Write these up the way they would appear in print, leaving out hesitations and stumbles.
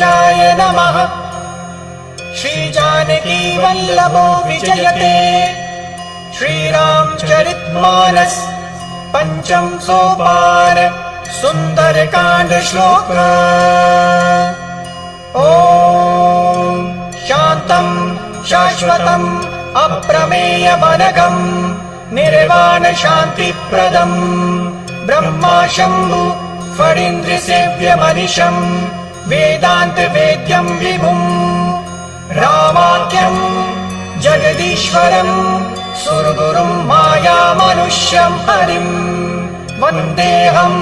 वेंकटेशाय नमः। श्री जानकी वल्लभो विजयते श्रीरामचरितमानस पंचम सोपान सुंदरकांड श्लोक। ओम शांतं शाश्वतं अप्रमेयमनघं निर्वाण शांतिप्रदं ब्रह्मा शंभु फणीन्द्रसेव्यमनिशं वेदांत वेद्यं विभुं रामाख्यं जगदीश्वरं सुरगुरुं मायामनुष्यं हरिं वन्देऽहं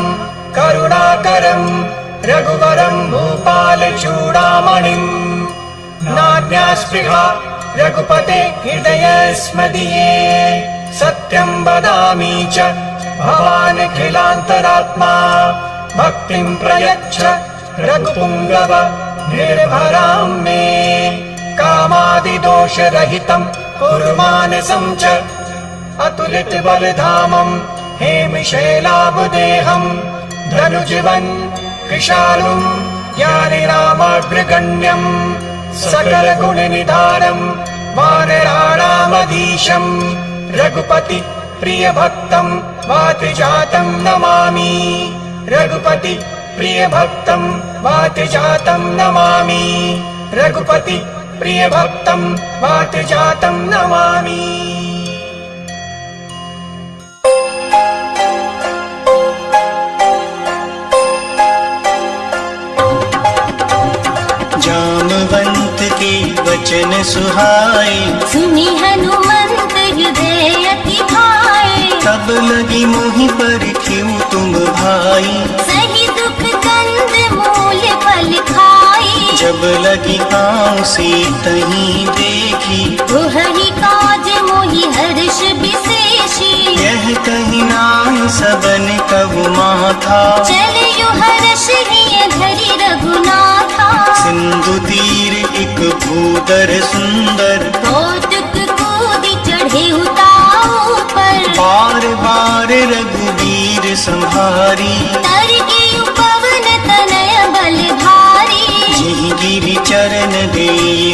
करुणाकरं रघुवरं भूपालचूडामणिं। नान्यास्पृहा रघुपते हृदयस्मदीये सत्यं वदामि च भवानखिलान्तरात्मा। भक्तिं प्रयच्छ रघुपुङ्गव निर्भरां मे कामादिदोषरहितं कुरु मानसं च अतुलितबलधामं हेमशैलाभदेहं धनुजवन् कृशालुं ज्ञानिनामाग्रगण्यं सकलगुणनिधानं वानराणामधीशं रघुपति प्रियभक्तं वातजातं नमामि। रघुपति प्रियभक्तं वातजातं नमामि। रघुपति प्रियभक्तं वातजातं नमामि। जामवंत के वचन सुहाए सुनी हनुमंत हृदय अति भाए। तब लगी मोहि परखिउ तुम भाई सही दुख कंद मूल फल खाई। जब लगी आँव से तहीं देखी तुहहि काज मोहि हर्ष विशेषी। यह कही नाम सबन कहु माथा चलियो हर्ष हिय धरि रघुनाथा। सिंधु तीर एक भूदर सुंदर कौतुक कूदि चढ़े उताऊ पर। बार बार रघुवीर संहारी तरगियु पवन तनय बलधारी। जिहि गिरि चरण दे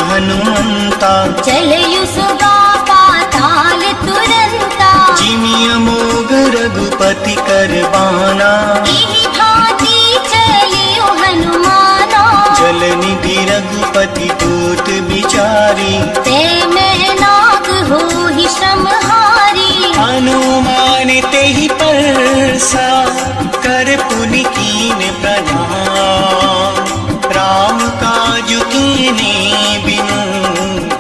हनुमंता चलयु सुगा पाताल तुरंता। जिमि अमोघ रघुपति करबाना एहि भांति चलियो हनुमाना। जल निधि रघुपति दूत बिचारी ते मैं नाग होहि श्रमहारी। हनुमान तेहि परसा कर पुनि कीन प्रणाम। राम काजु कीने बिनु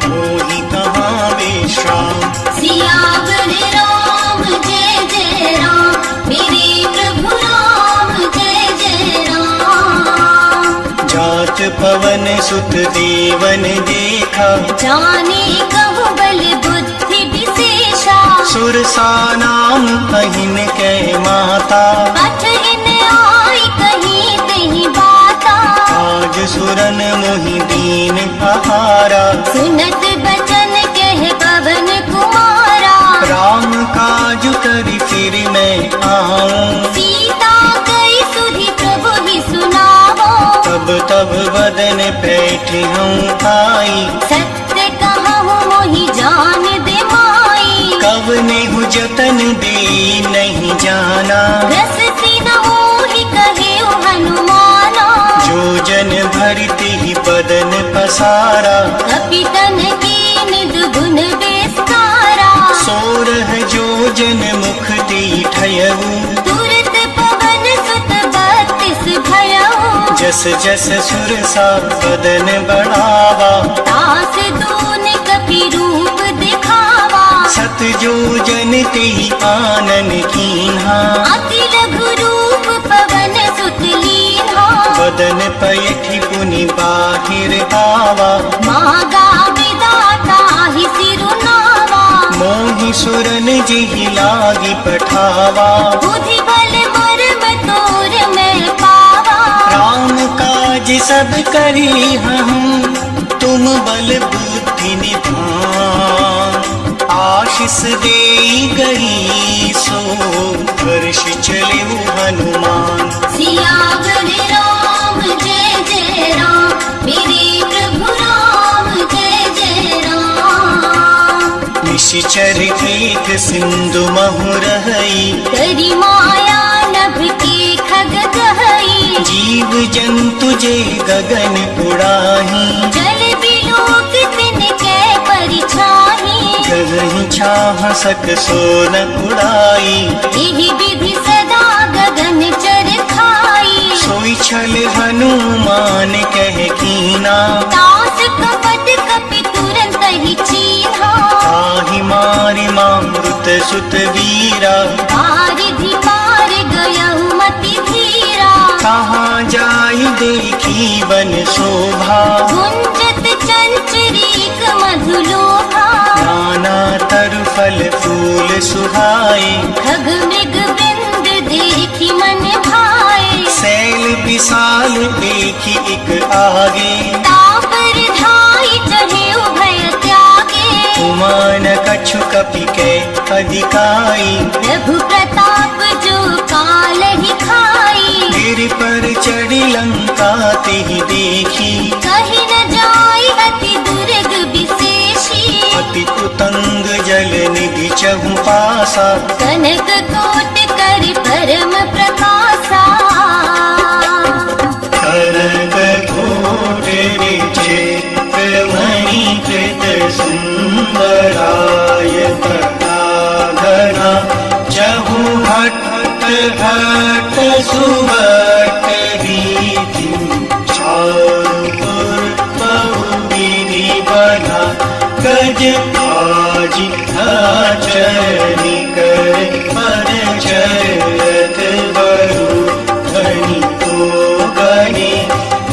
होहि कहाँ विश्राम। सियावर राम जय जय राम मेरे प्रभु राम जय जय राम। जात पवन सुत देवन देखा जाने कहु बल बुद्धि विशेषा। सुरसा नाम कहिन कै माता पठ इन आई कहीं तहीं बाता। आज सुरन मोहि दीन आहारा। सुनत बचन कह पवन कुमारा। राम काज करि फिर मैं आऊं। सीता कई सुधि प्रभु ही सुनावो। तब तब बदन बैठे हूँ आई सत्य कहूँ मोहि जान दे माई। कब नेहु जतन दे नहीं जाना। रस सिन मोहि कहे हनुमाना। जो जन भरते ही बदन पसारा कपितन की निद गुण विस्तारा। सोरह जो जन मुख दी ठयऊ तुरत पवन सुत बत्तीस भयऊ। जस जस सुरसा बदन बढ़ावा तास दून कपि रूप दिखावा। सत जो जन ते आनन कीन्हा। अति लघु रूप पवन सुत लीन्हा। बदन पयखि पुनि बाहिर आवा। मागा विदाता ही सिरुनावा। मोहि सुरन जिहि लागी पठावा। बुद्धि बल मर्म तोर मैं पावा। राम काज सब करी हूँ तुम बल बुद्धि निधान। आशीष दे गई सो हर्ष चले हनुमान। सियावर राम जय जय राम निश्चर एक सिंधु महु रहई, करी माया नभ के खग गहई, जीव जंतु जे गगन उड़ाही, जल बिलोक तिनके परिछाही, गगन छाह सक सोन उड़ाई, एहि विधि सदा गगन चर खाई, सोई छल हनुमान कह कीना, दास कपट कपि तुरंत ही चीन्हा, आहि मारि मामृत सुत वीरा, पारिधि पार गयहु मति धीरा, कहाँ जाई देखी वन शोभा, गुंजत चंचरीक मधुलोभा, नाना तरु फल फूल सुहाए, खग मृग बिंद देखी मन भाए, सैल विशाल देखी एक आगे, तापर धाई चढ़े उभय त्यागे, उमान कछु कपि के अधिकाई, प्रभु प्रताप जो काल ही खाई, गिर पर चढ़ी लंका तेहि देखी, कहीं न जाई अति दुर्ग विशेषी, अति उतंग जल निधि चहु पासा, कनक कोट कर परम प्रकाशा, कनक कोट विचित्र मणि कृत सुंदराय घना, चहु हट हट सुबट रीति, चारुपुर बहुविधि बना, गज आजि आचरणी कर पर चरत बरु धनी को गणे,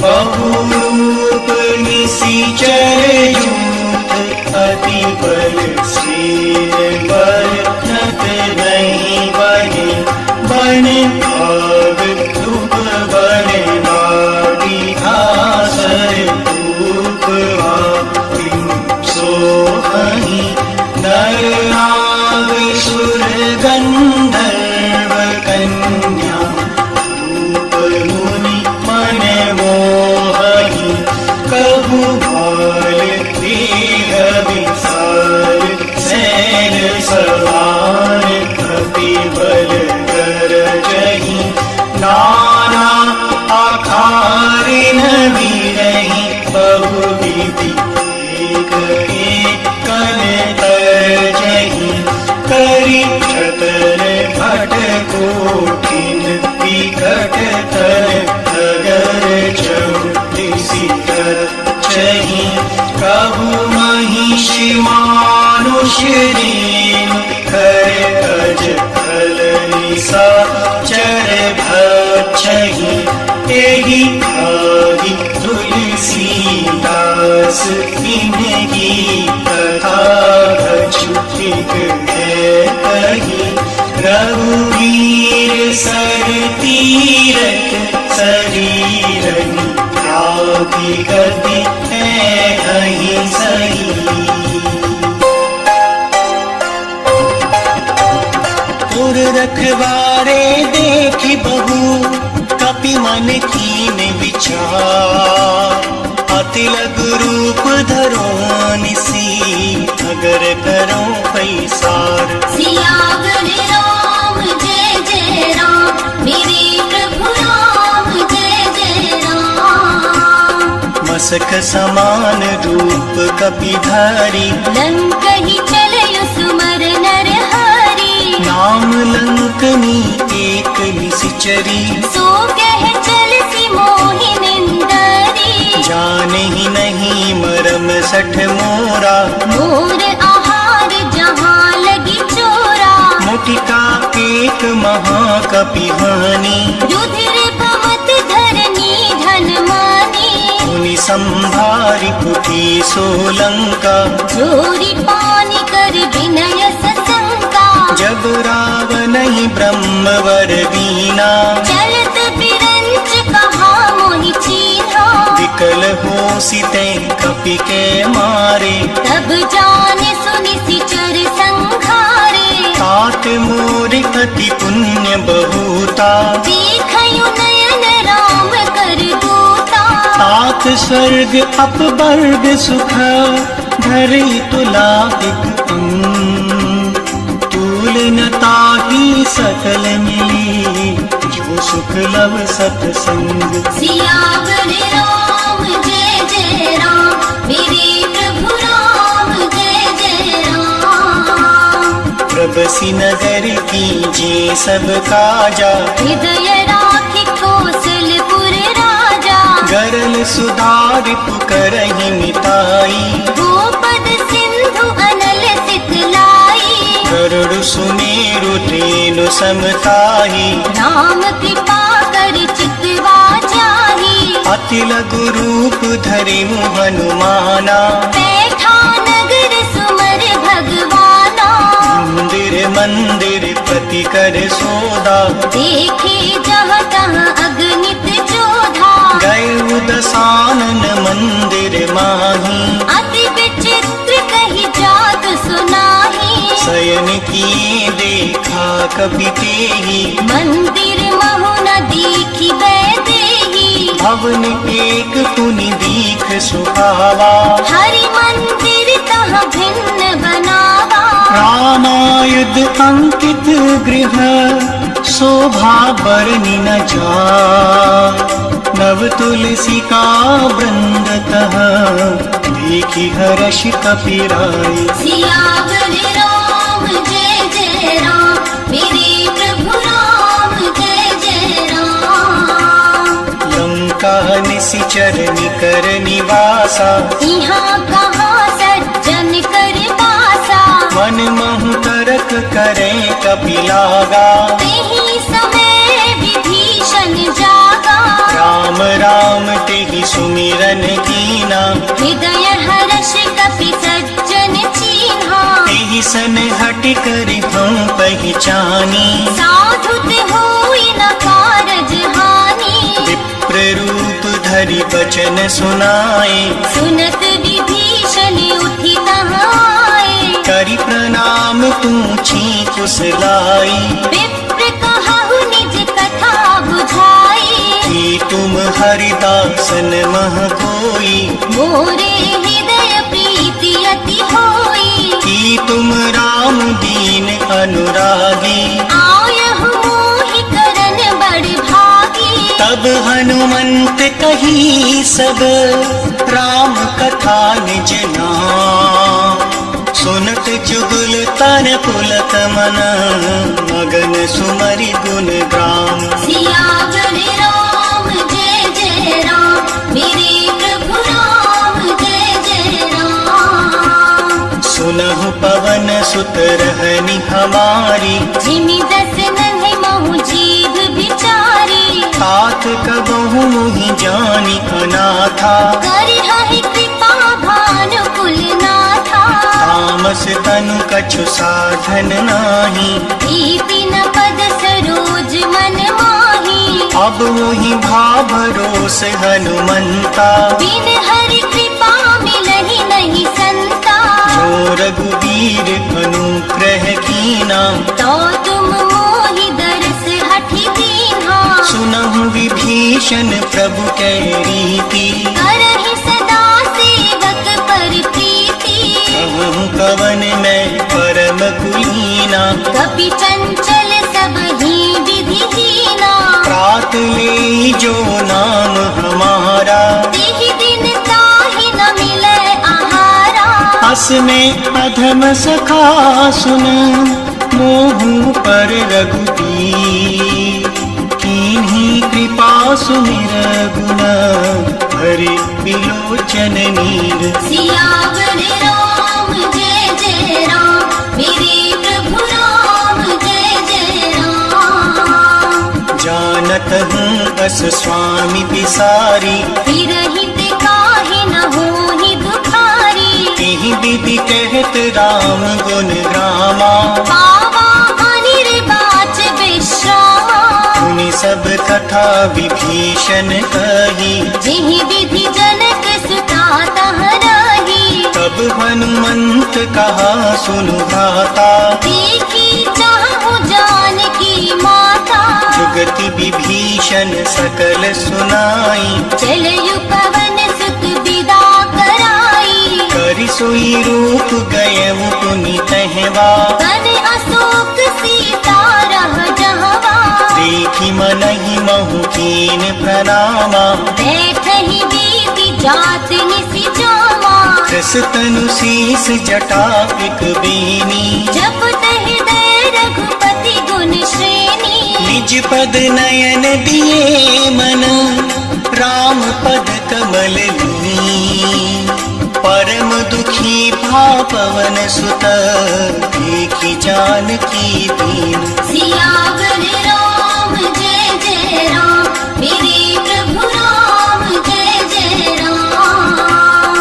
बहुरूप निशिचर यूथ अति बल शेर बरनत नहीं बने, बन भाग धूप बन माटी हासर धूप सोहनी, नर नाग सुर गंधर्व कन्या, रूप मुनि मन मोहनी, कबू भाल देह विशाल, सैल समान कपि बल कर जही, नाना आखारिन विरही, बहुविधि एक कन तरजही, करी छतर भट कोठिन, विकट तन नगर चौदिसी चही, कबु महिषी मानुष रेनु, कर अज फल निसा चर भक्षही, एहि आदि तुलसी दास इनकी कथा अछूत है कही, रघुवीर सर तीरथ शरीरनि, त्यागी गति है अहि सही, तुर रखवारे देखी बहु, कपि मन कीन विचार, अति लघु रूप धरो निसी, अगर करो पैसार, सियावर राम जय जय राम, मेरे प्रभु राम जय जय राम, मसक समान रूप कपि धारी, लंक ही चलयु सुमर नर हरि, नाम लंकनी एक निशिचरी, सो कह चल सी मोहि निंदरी, जाने ही नहीं मरम सठ मोरा, मोर आहार जहाँ लगी चोरा, मुटिका एक महाकपि हानि, रुधिर भवत धरनी धन मानी, मुनि संभारि पुथि सोलंका, जोरी पानी कर विनय सशंका, जब रावण ही ब्रह्मवर बीना, चलत बिरंच कहा मोहि चीन्हा, विकल हो सीते कपि के मारे, तब जाने सुनि सिचर संघारे, तात मोर अति पुण्य बहुता, देखयु नयन राम कर दूता, तात स्वर्ग अपवर्ग सुख, धरि तुला एक अंग, सकल मिली जो सुख लव सतसंग। सियावर राम जय जय राम मेरे प्रभु राम जय जय राम। प्रबसी नगर कीजे सब काजा हृदय राखि कौशलपुर राजा। गरल सुधार पुकरहि मिताई गोपद सिंधु अनल सितलाई। गरुड़ सुमेरु ट्रेनु समताही राम कृपा कर चितवा जाही। अति लघु रूप धरि मुँह हनुमाना बैठा नगर सुमर भगवाना। मंदिर मंदिर पति कर सोदा देखे जहाँ तहाँ अगणित जोधा। गए दसानन मंदिर माही अति विचित्र कही जात सुनाही। शयन किए देखा कपि तेहि मंदिर महु न देखी बैदेही। भवन एक पुनि दीख सुहावा हरि मंदिर तहाँ भिन्न बनावा। रामायुध अंकित गृह शोभा बरनि न जा। नव तुलसी का वृंद तह देखी हर्ष कपिराई। सियावर राम जय जय राम मेरे प्रभु राम जय जय राम। लंका निशिचर निकर निवासा यहाँ कहाँ सज्जन कर बासा। मन महु तरक करे कपिलागा। तेहि समय विभीषण जागा। राम राम तेहि सुमिरन कीना हृदय हर्ष कपि सज्जन चीन्हा। तेहि सन हट कर हम पहचानी। साधु ते होई न कारज हानि। विप्र रूप धरि बचन सुनाए सुनत विभीषण उठि तहाँ आए। करि प्रणाम पूछी कुशलाई। विप्र कहु निज कथा बुझाई। कि तुम हरिदासन मह कोई मोरे हृदय प्रीति अति होई। कि तुम राम दीन अनुरागी। आयहु मोहि करन बड़ भागी। तब हनुमंत कही सब राम कथा निज नाम। सुनत जुगल तन पुलक मन मगन सुमरि गुण ग्राम। सियावर राम जय जय राम मेरे प्रभु राम जय जय राम। सुनहु पवन सुत रहनि हमारी जिमि दस नन्हे महु जीव बिचारी। तात कबहु मुहि जानि अनाथा। करिहहि कृपा भानु कुलनाथा। तामस तनु कछु साधन नाही। दीपिन पद सरोज मन माही। अब मोहि भा भरोस हनुमंता। बिन हरि कृपा मिलहि नहीं संता। जो रघुवीर अनुग्रह कीना तो तुम मोहि दरस हठि दीन्हा। सुनहु विभीषण प्रभु कै रीति। करहि सदा सेवक पर प्रीति। कहूँ कवन मैं परम कुलीना। कपि चंचल सब ही विधिहीना। प्रात ले जो नाम हमारा। तिहि दिन ताहि न मिलै आहारा। अस में अधम सखा सुन मोहु पर रघुपीर। कीन्ही कृपा सुमिर गुण हरि विलोचन नीर। सियावर राम जय जय राम मेरे प्रभु राम जय जय राम। जानत हूँ अस स्वामी पिसारी। विरहित काहे न होहि दुखारी। तेहि विधि कहत राम गुण ग्रामा। पावा अनिर्वाच विश्रामा। सुनि सब कथा विभीषण कही। जिहि विधि जनक सुता तह रही। तब हनुमंत कहा सुनु भ्राता। देखी चाहु जानकी माता। जुगति विभीषण सकल सुनाई। चलयु पवन सुत विदा कराई। करि सोई रूप गए पुनि तहवा। बन अशोक सीता रह देखी मनहि महु कीन प्रणामा बैठहि बीति जात निसि जामा कृस तनु शीस जटा एक बेनी जपत हृदय रघुपति गुण श्रेणी निज पद नयन दिए मन राम पद कमल लीन परम दुखी भा पवन सुत देखी जानकी दीन सियावर राम जय जय राम मेरे प्रभु राम जय जय राम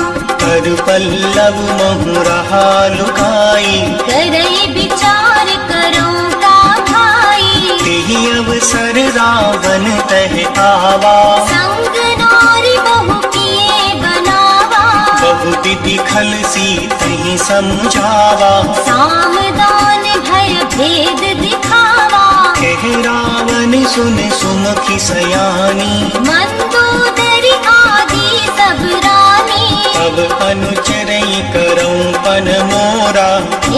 कर पल्लव महु रहा लुकाई करई विचार करो का भाई तेहि अवसर रावण तह आवा संग नारी बहु किए बनावा बहु विधि खल सीतहि समझावा सामदान भय भेद दिखावा कह रावण सुन सुमुखी सयानी मंदोदरी आदि सब रानी अब अनुचरई करऊं पन मोरा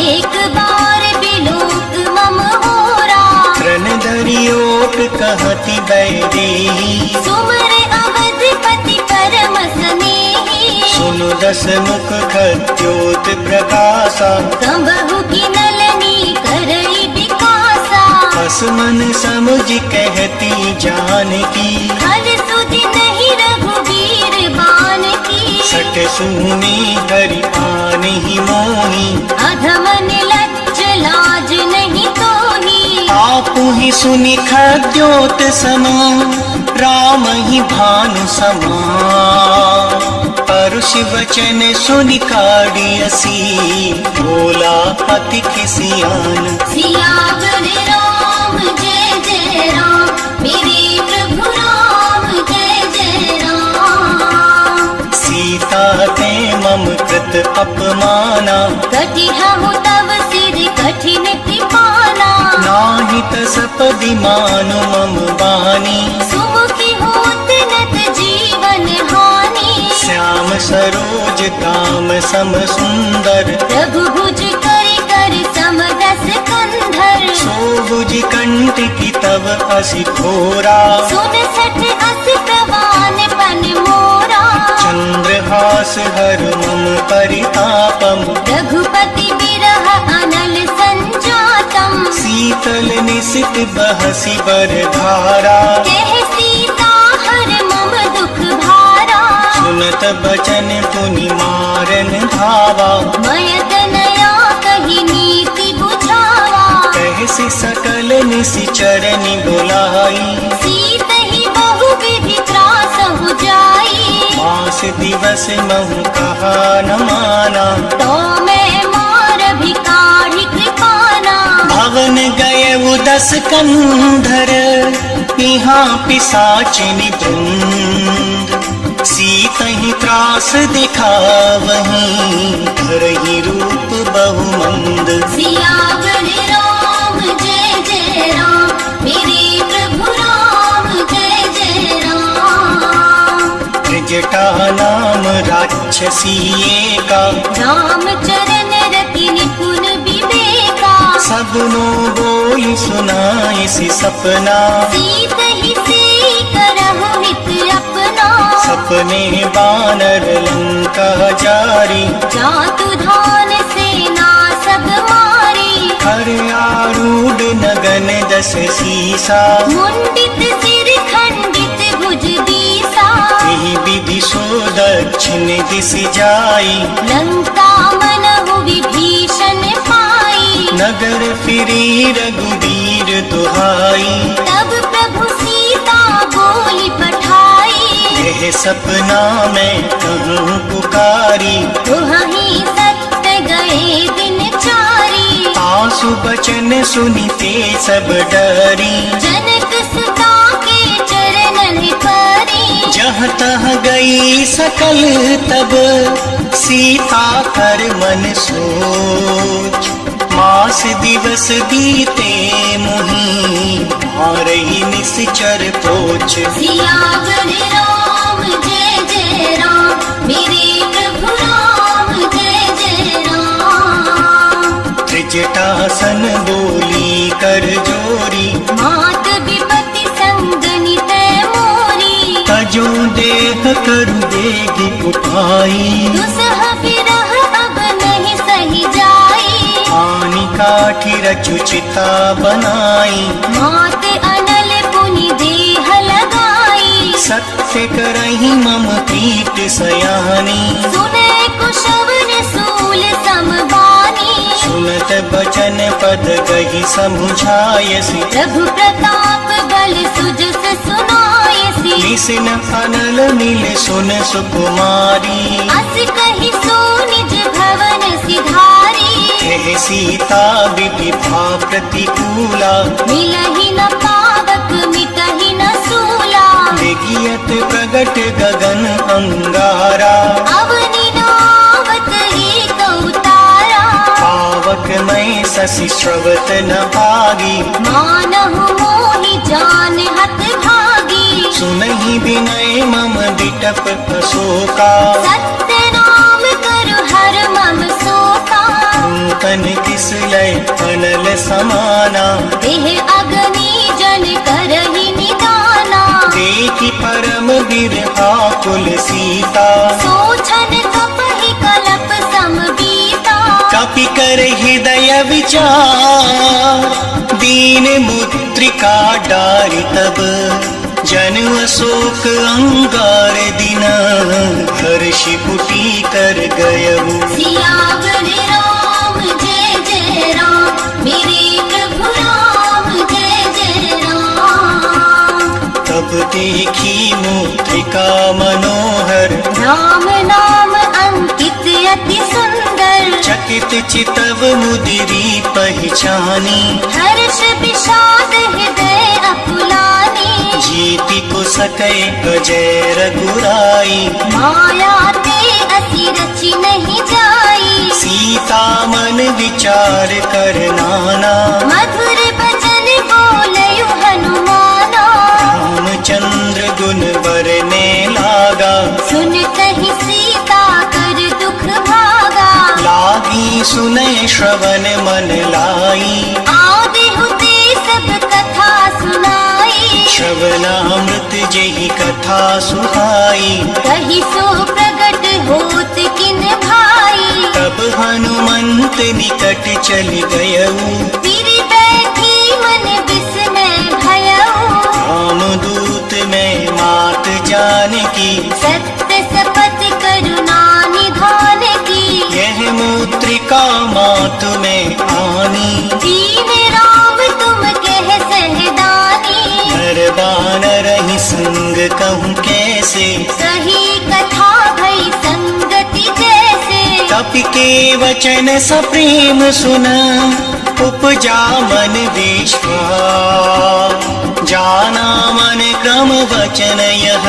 एक बार बिलोक मम होरा त्रन धरियोट कहती बैदेही सुमर अवधपति परम स्नेही सुनु दस मुख खद्योत प्रकाशा कंबहु की नलनी करई विकासा हस मन समुझ कहती जानकी हल सुधि नहीं रघुवीर बान की सट सुनी हरि आनहि मोही अधमन लज्ज लाज नहीं तोही आपु ही सुनि खद्योत समा राम ही भानु समा परुष वचन सुनि काढ़ियसी बोला अति खिसियान सियावर राम जय जय राम मेरे प्रभु राम जय जय राम सीता ते मम कृत अपमाना कटिहु तव सिर कठिन कृपाना नाहि तसपदि मानु मम बानी सुमुखी होत नत जीवन हानि श्याम सरोज काम सम सुंदर प्रभु भुज कर कर समदस कंधर सोबुज कंठ की तव असि घोरा सुन सठ अस प्रवान पन मोरा चंद्रहास हर मम परितापम रघुपति बिरह अनल संजातम शीतल निशित बहसी बर धारा कह सीता हर मम दुख भारा सुनत बचन पुनि मारन धावा मयत नया कही नीति बुझावा कहसी सकल निशिचरनि बुलाई सीत ही बहु विधि त्रास हो जाई मास दिवस महु कहा न माना तो मैं मार भिकारी कृपाना भवन गए उदस कंधर यहाँ पिशाचिनि वृंद सीतहि त्रास दिखावहीं धरहि रूप बहुमंद सियावर राम जय जय राम मेरे प्रभु राम जय जय राम त्रिजटा नाम राक्षसी एका राम चरण रति निपुण विवेका सबनो बोली सुनाइसी सपना सीत ही से करहु हित अपना सपने बानर लंका जारी जातु धान सेना सब मारी हर आरूढ़ नगन दस सीसा मुंडित सिर खंडित भुज दीसा यही विधि सो दक्षिण दिश जाई लंका मनहु विभीषण पाई नगर फिरी रघुवीर दुहाई तब प्रभु सीता बोली पठाई यह सपना में कहूँ पुकारी तुहहि सत्य गए दिन चारी आंसू बचन सुनिते सब डरी जनक सुता के चरणन परी जहाँ तहाँ गई सकल तब सीता कर मन सोच मास दिवस बीते मुहि मारही निश्चर पोछ सियावर राम जय जय राम मेरे प्रभु राम जय जय राम त्रिजटासन बोली कर जोरी मात विपद करु बेगी उपाई। दुसह विरह अब नहीं सही जाई। आनी काठी रचु चिता बनाई। मौत अनल पुनि देह लगाई। सत्य करहि मम प्रीत सयानी। सुने कुशवन सूल समबानी। सुनत बचन पद गही समुझायसी। प्रभु प्रताप बल सुजस सुनायसी। निसिन अनल मिल सुन सुकुमारी। अस कहि सो निज भवन सिधारी। कह सीता विविधा प्रतिकूला। मिलहि न पावक मिटहि न सूला। देखियत प्रगट गगन अंगारा। अवनि नावत एक उतारा। पावक मैं शशि श्रवत न आगी। मानहु मोहि जान हत भागी। सुनहि विनय मम बिटप अशोका। सत्य नाम करु हर मम शोका। नूतन किस लय अनल समाना। देह अग्नि जन करहि निदाना। देखि परम बिरहा कुल सीता। सोचन कपहि कलप समबीता। कपि कर हृदय विचार। दीन मुद्रिका डारि तब। जन अशोक अंगार दिन। हर्षि पुटी कर गयऊ। सियावर राम जय जय राम। मेरे प्रभु राम जय जय राम। तब देखी मुद्रिका मनोहर। राम नाम अंकित अति सुंदर। चकित चितव मुदिरी पहचानी। हर्ष विषाद हृदय अकुलानी। जीति को सकै अजय रघुराई। माया ते असी रचि नहीं जाई। सीता मन विचार कर नाना। मधुर भजन बोलयु हनुमाना। रामचंद्र गुण बरने लागा। सुनतहि सीता कर दुख भागा। लागी सुनय श्रवण मन लाई। आदि हुते सब कथा सुनाई। श्रवणामृत जेहि कथा सुहाई। कहि सो प्रगट होत किन भाई। तब हनुमंत निकट चली गयऊ। तिरि बैठी मन विस्मय भयऊ। रामदूत में मात जानकी। सत्य शपथ करुणा निधान की। यह मुद्रिका मात में आनी। दीन राम तुम कह सहदानी। नर बानर ही संग कहूँ कैसे। सही कथा भई संगति जैसे। कपि के वचन सप्रेम सुना। उपजा मन विश्वास। जाना मन क्रम वचन यह।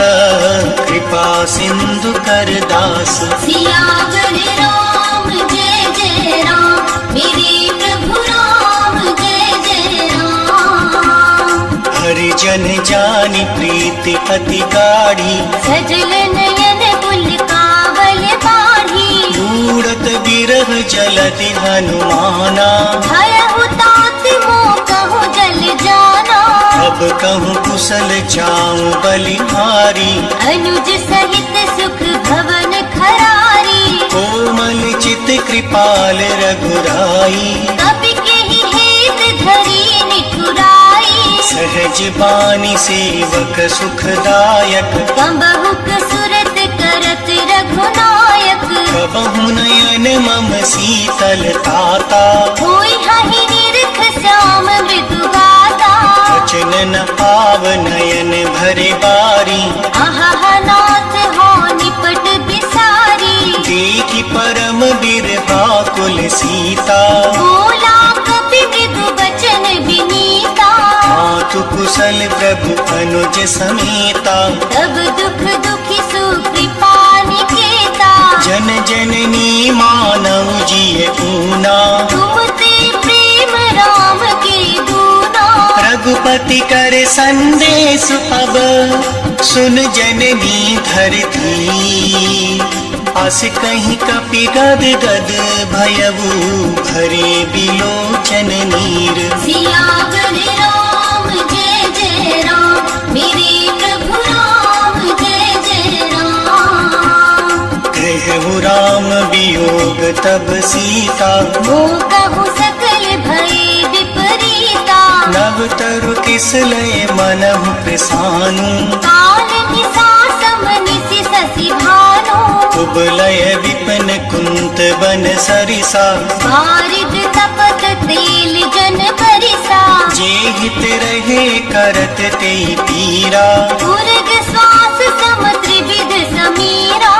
कृपा सिंधु कर दास। सियावर राम जय जय राम। मेरे प्रभु राम जय जय राम। हरिजन जानि प्रीति अति गाढ़ी। सजल नयन कुल कावल बाढ़ी। दूरत बिरह जलति हनुमाना। भयहु तात मोह कहु जल जाना। अब कहूँ कुशल जाऊं बलिहारी। अनुज सहित सुख भवन खरारी। कोमल चित कृपाल रघुराई। कपि केहि हेत धरी निठुराई। सहज बानी सेवक सुखदायक। कंबहुक सुरत करत रघुनायक। कबहु नयन मम शीतल ताता। होई हहि निरख श्याम मृदु गाता। वचन न आव नयन भरे बारी। अहह नाथ हो निपट बिसारी। देखि परम बिरहा कुल सीता। बोला कपि मृदु बचन विनीता। मातु कुशल प्रभु अनुज समेता। तब दुख दुखी सुकृपा निकेता। जन जननी मानव जिय ऊना। तुम ते प्रेम राम के दूना। रघुपति कर संदेश अब। सुन जननी धरती। अस कहीं कपि गद गद भयऊ। भरे बिलोचन नीर। सियावर राम जय जय राम। मेरे प्रभु राम जय जय राम। तब सीता, मोह कहु सकल भय विपरीता। नव तरु किस लय मनहु प्रसानु, काल निसा समनिसि शशि भानु। कुबलय विपिन कुंत बन सरिसा, बारिद तपत तेल जन परिसा। जे हित रहे करत ते पीरा, उर्ग श्वास सम त्रिविध समीरा।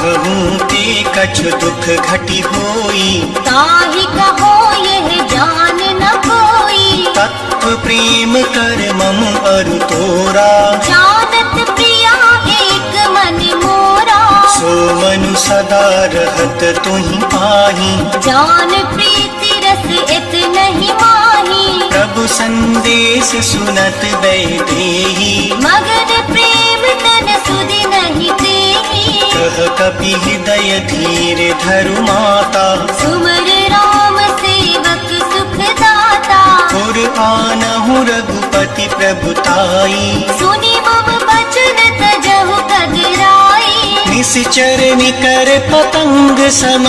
कहूँ ते कछु दुख घटी होई, ताहि कहो यह जान न कोई। तत्व प्रेम कर मम अरु तोरा, जानत प्रिया एक मन मोरा। सो मनु सदा रहत तुहि पाही, जान प्रीति रस इत नहीं माही। प्रभु संदेश सुनत वैदेही, मगन प्रेम तन सुधि नहीं तेहि। कह कपि हृदय धीर धरु माता, सुमर राम सेवक सुख दाता। पुर आनहु रघुपति प्रभुताई, सुनि मम बचन तजहु कदराई। निश्चर निकर पतंग सम,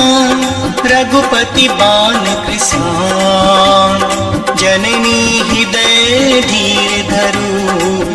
रघुपति बाण कृसान। जननी हृदय धीर धरु,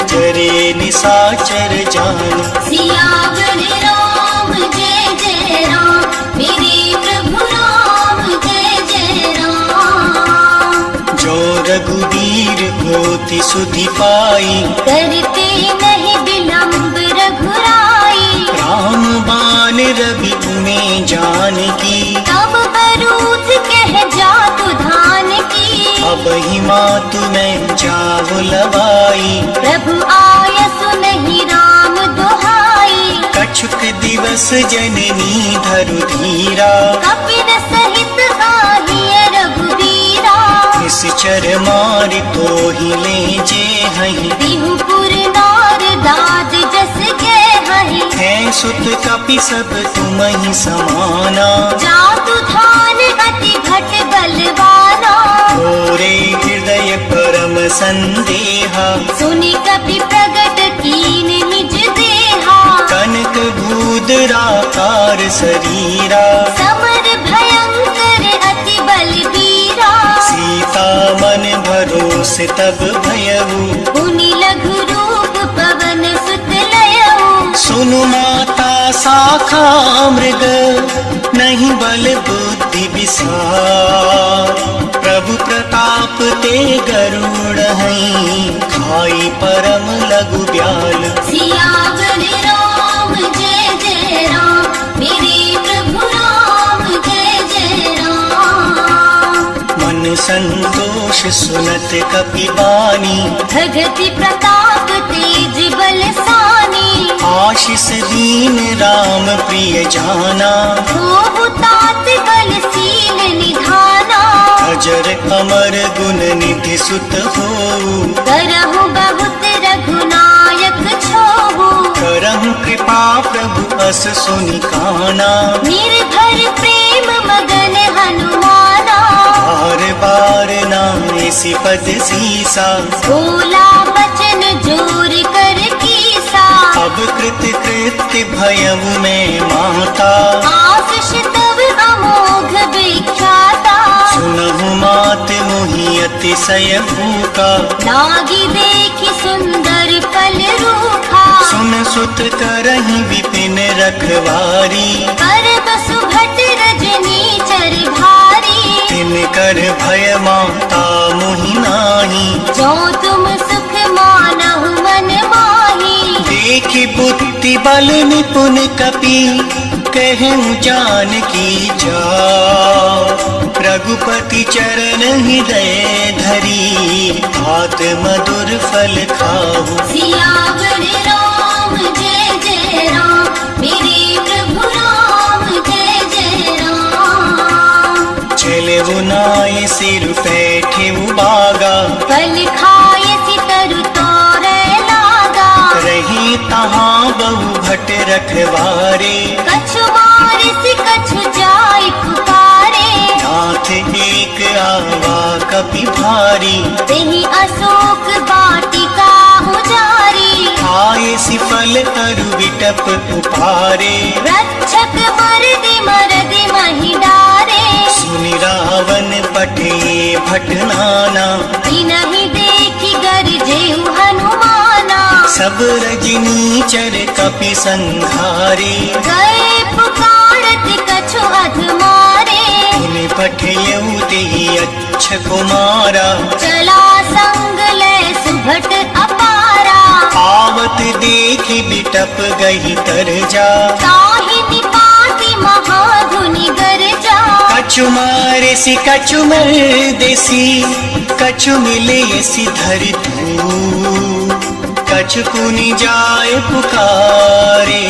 जरे निसाचर जान। सियावर राम जय जय राम, मेरे प्रभु राम जय जय राम। जो रघुवीर होति सुधि पाई, करते नहीं विलंब रघुराई। राम बाण रवि में जानकी, तब बरूथ कह जातु धान की। अब ही मातु मैं जाहु लवाई, प्रभु आयसु नहीं राम दुहाई। कछुक दिवस जननी धरु धीरा, कपिन सहित आहिय रघुवीरा। निश्चर मारि तोहि ले जे हहि, बिहुपुर नार दाद जस के हहि। है सुत कपि सब तुमहि समाना, जातु धान अति घट बलवाना। मोरे हृदय परम संदेहा, सुनि कपि प्रगट कीन निज देहा। कनक भूदराकार शरीरा, समर भयंकर अति बलबीरा। सीता मन भरोसे तब भयउ, पुनि लघु रूप पवन सुत लयऊ। सुनु माता शाखा मृग, नहीं बल बुद्धि विसार। प्रभु प्रताप ते गरुड़ हैं, खाई परम लघु ब्याल। सियावर राम जय जय राम, मेरे प्रभु राम जय जय राम। मन संतोष सुनत कपि बानी, भगति प्रताप तेज बलसानी। आशीष दीन राम प्रिय जाना, होहु तात बलशील निधाना। अजर अमर गुण निधि सुत होऊ, करहु बहुत रघुनायक छोहु। करहु कृपा प्रभु अस सुनि काना। निर्भर प्रेम मगन हनुमाना। बार बार नाइसी पद सीसा, बोला बचन जोर कर कीसा। अब कृत कृत्य भयउ में माता, आशीष तब अमोघ विख्याता। सुनहु मात मोहि अतिशय भूखा, लागी देखी सुंदर फल रूखा। सुन सुत करहि विपिन रखवारी, पर बसु भट रजनी चर भारी। तिनकर भय माता मोहि नाही, जो तुम सुख मानहु मन माही। देखि बुद्धि बल निपुण कपि, कहूँ जानकी जाओ। रघुपति चरण हृदय धरी, हाथ मधुर फल खाओ। सियावर राम जय जय राम, मेरे प्रभु राम जय जय राम। चले नाय सिर बैठे बागा, फल खाए सितरु तोरे लागा। रही तहाँ बहु भट रखवारे, कछु मारिस कछु जाय पुकारे। नाथ एक आवा कपि भारी, तेहि अशोक वाटिका उजारी। खाए सिफल अरु विटप उपारे। रक्षक मरदि मही डारे। सुनि रावण पटे भट नाना। नहीं देखी गरजेउ हनुमाना। सब रजनीचर कपि संहारे। गए पुकारत कछु अध मारे। उनि पठयउ तेहि अच्छ कुमारा। चला संग ले सुभट अपारा। आवत देखि बिटप गही तर जा। ताहि निपाति महाधुनि गरजा। कछु मारे सि कछु मर देसी। कछु मिले सि धरि धू। कछु पुनि जाय पुकारे।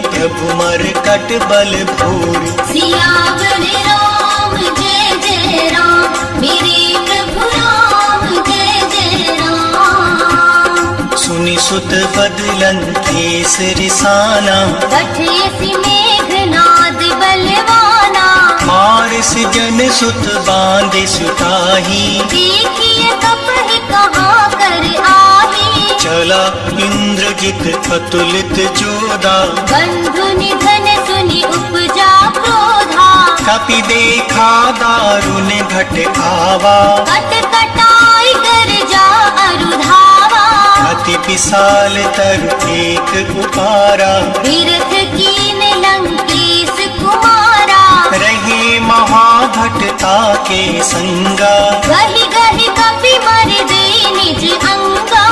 प्रभु मरकट बल भूरि। सियावर राम जय जय राम। मेरे प्रभु राम जय जय राम। सुनि सुत बदलन केस रिसाना। कठेसि मेघनाद बलवाना। मारिस जन सुत बांधे सुताही। देखिए कपहि कहाँ कर आही। चला इंद्रजित अतुलित जोधा। बंधु निधन सुनि उपजा क्रोधा। कपि देखा दारुण भट आवा। कट कटाई गरजा अरुधावा। अति विशाल तरु एक उपारा। विरथ कीन लंकेश कुमारा। रहे महाभटता के संगा। गहि गहि कपि मर दे निज अंगा।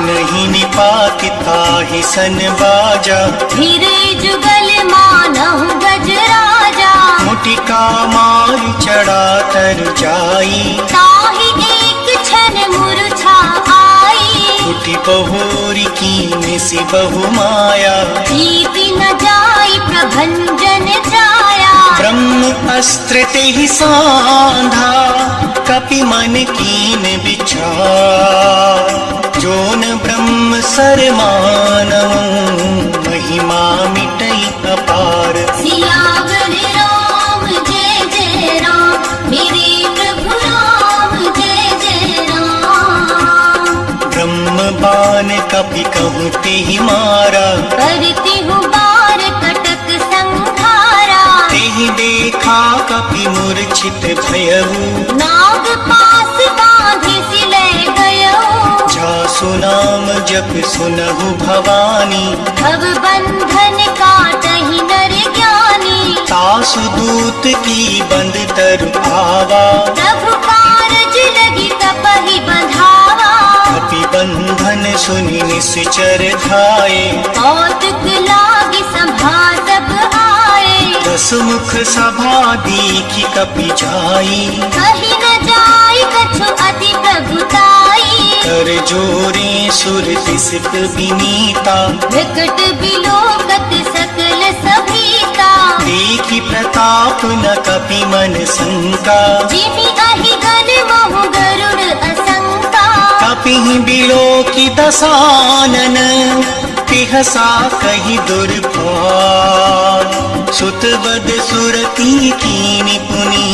नहीं निपाति ताहि सन बाजा। फिरे जुगल मानहु गजराजा। मुटिका मार चढ़ा तर जाई। ताहि एक क्षण मूर्छा आई। उठी बहोरी की निसि बहु माया। जीति न जाई प्रभंजन जाया। ब्रह्म अस्त्र तेहि सांधा। कपि मन कीन विचार। जोन ब्रह्म सर मानहु। महिमा मिटई अपार। सियावर राम जय जय राम। मेरे प्रभु राम जय जय राम। ब्रह्म बान कपि कहु तेहि मारा। करती हूँ बार कटक संहारा। तेहि देखा कपि मूर्छित भयहु। नाग पास बांधि सिले गयऊ। जासु नाम जप सुनहु भवानी। भव बंधन काटहि नर ज्ञानी। तासु दूत की बंद तरु आवा। प्रभु कारज लगी तपहि बंधावा। कपि बंधन सुनि निश्चर धाये। कौतुक लागी सभा सब आए। दस मुख सभा देखि कपि जाई। कही न जाय कछु अति प्रभुताई। कर जोरे सुर तिसक विनीता। विकट बिलोकत सकल सभीता। देखि प्रताप न कपि मन शंका। जिमि अहि गण महु गरुड़ असंका। कपि बिलोकि दसानन। तिहसा कहि दुर्भाग। सुत बद सुरती कीनि पुनि।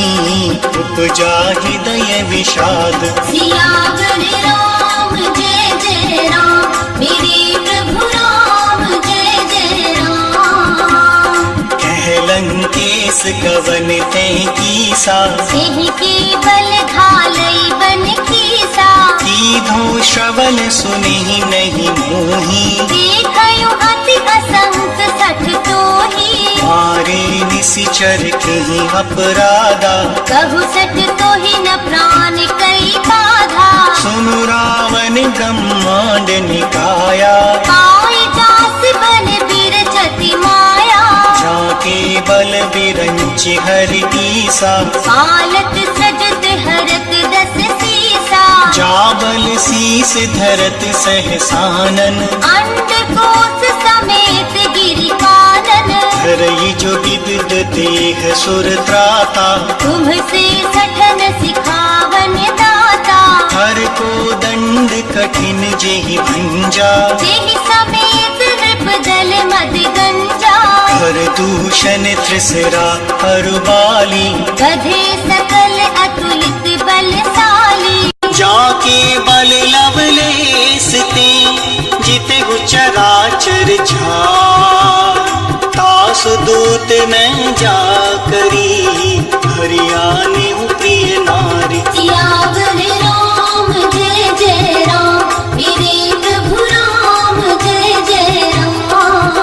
उपजा हृदय विषाद। सियावर राम जय जय राम। मेरे प्रभु राम जय जय राम। कह लंकेश कवन ते कीसा। सिंह के बल घालई बन कीसा। कीधो श्रवण सुनि नहीं मोही। देखयु अति असंख सठ तोही। मारे निशिचर कहीं अपराधा। कहु सठ तोहि न प्राण कई बाधा। सुनु रावण ब्रह्मांड निकाया। पाई जास बन बिरचति माया। जाके बल बिरंचि हरि ईसा। पालत सजत हरत दस सीसा। जाबल शीस धरत सहसानन। अंडकोश समेत गिरि कानन। धरई जो विविध देह सुर त्राता। तुमसे सठन सिखावन दाता। हर को दंड कठिन जेहि भंजा। जेहि समेत नृप दल मद गंजा। हर दूषण त्रिसरा हरुबाली। गधे सकल अतुलित बलशाली। जाके बल लवलेस ते जिते चराचर झा। सूत में जा करी हरियाणे प्रिय नारी। सियावर राम जय जय राम मेरे प्रभु राम जय जय राम।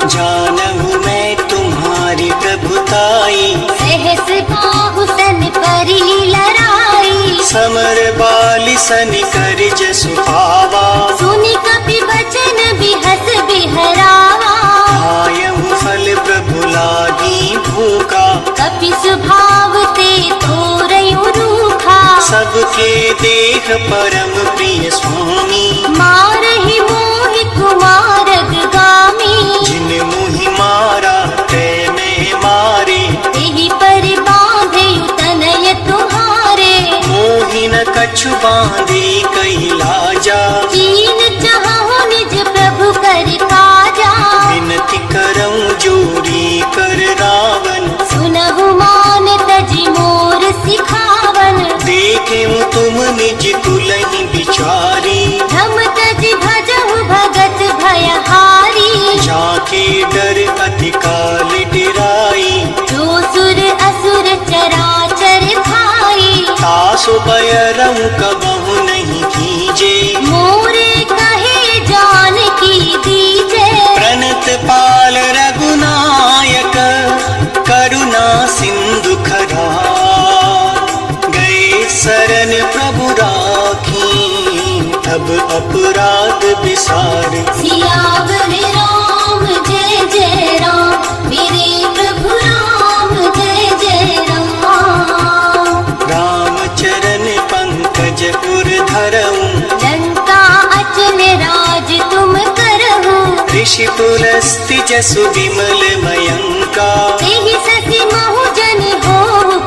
जानहु मैं तुम्हारी प्रभुताई सहस बाहु सन परी लड़ाई। समर बाली सन कर जसु पावा सुनि कपि बचन बिहस बिहरावा। आयहु फल प्रभु लागी भूखा कपि स्वभाव ते तोरयु रूखा। सबके देह परम प्रिय स्वामी मारहि मोहि कुमारग गामी। जिन मुहि मारा ते मैं मारे एहि पर बांधेयु तनय तुम्हारे। मोहि न कछु बांधे कैलाजा कीन चाहु निज प्रभु कर काजा। विनती करऊं जोरी कर रावण सुनहु मान तजि मोर सिखावन। देखें तुम निज कुलहि बिचारी धम तजि भजहु भगत भयहारी। जाके डर अति काल डिराई जो सुर असुर चराचर खाई। तासु बयरम कबहु नहीं कीजे मोरे कहे जान की दीजे। प्रणत पाल रघुनायक करुणा सिंधु खरा गए शरण प्रभु राखी अब अपराध विसार। सियावर राम जय जय राम मेरे प्रभु राम जय जय राम। राम चरण पंकज उर धरऊं लंका अचल राज तुम करहु। ऋषि पुलस्ति जसु विमल मयंका तेहि ससि महु जन हो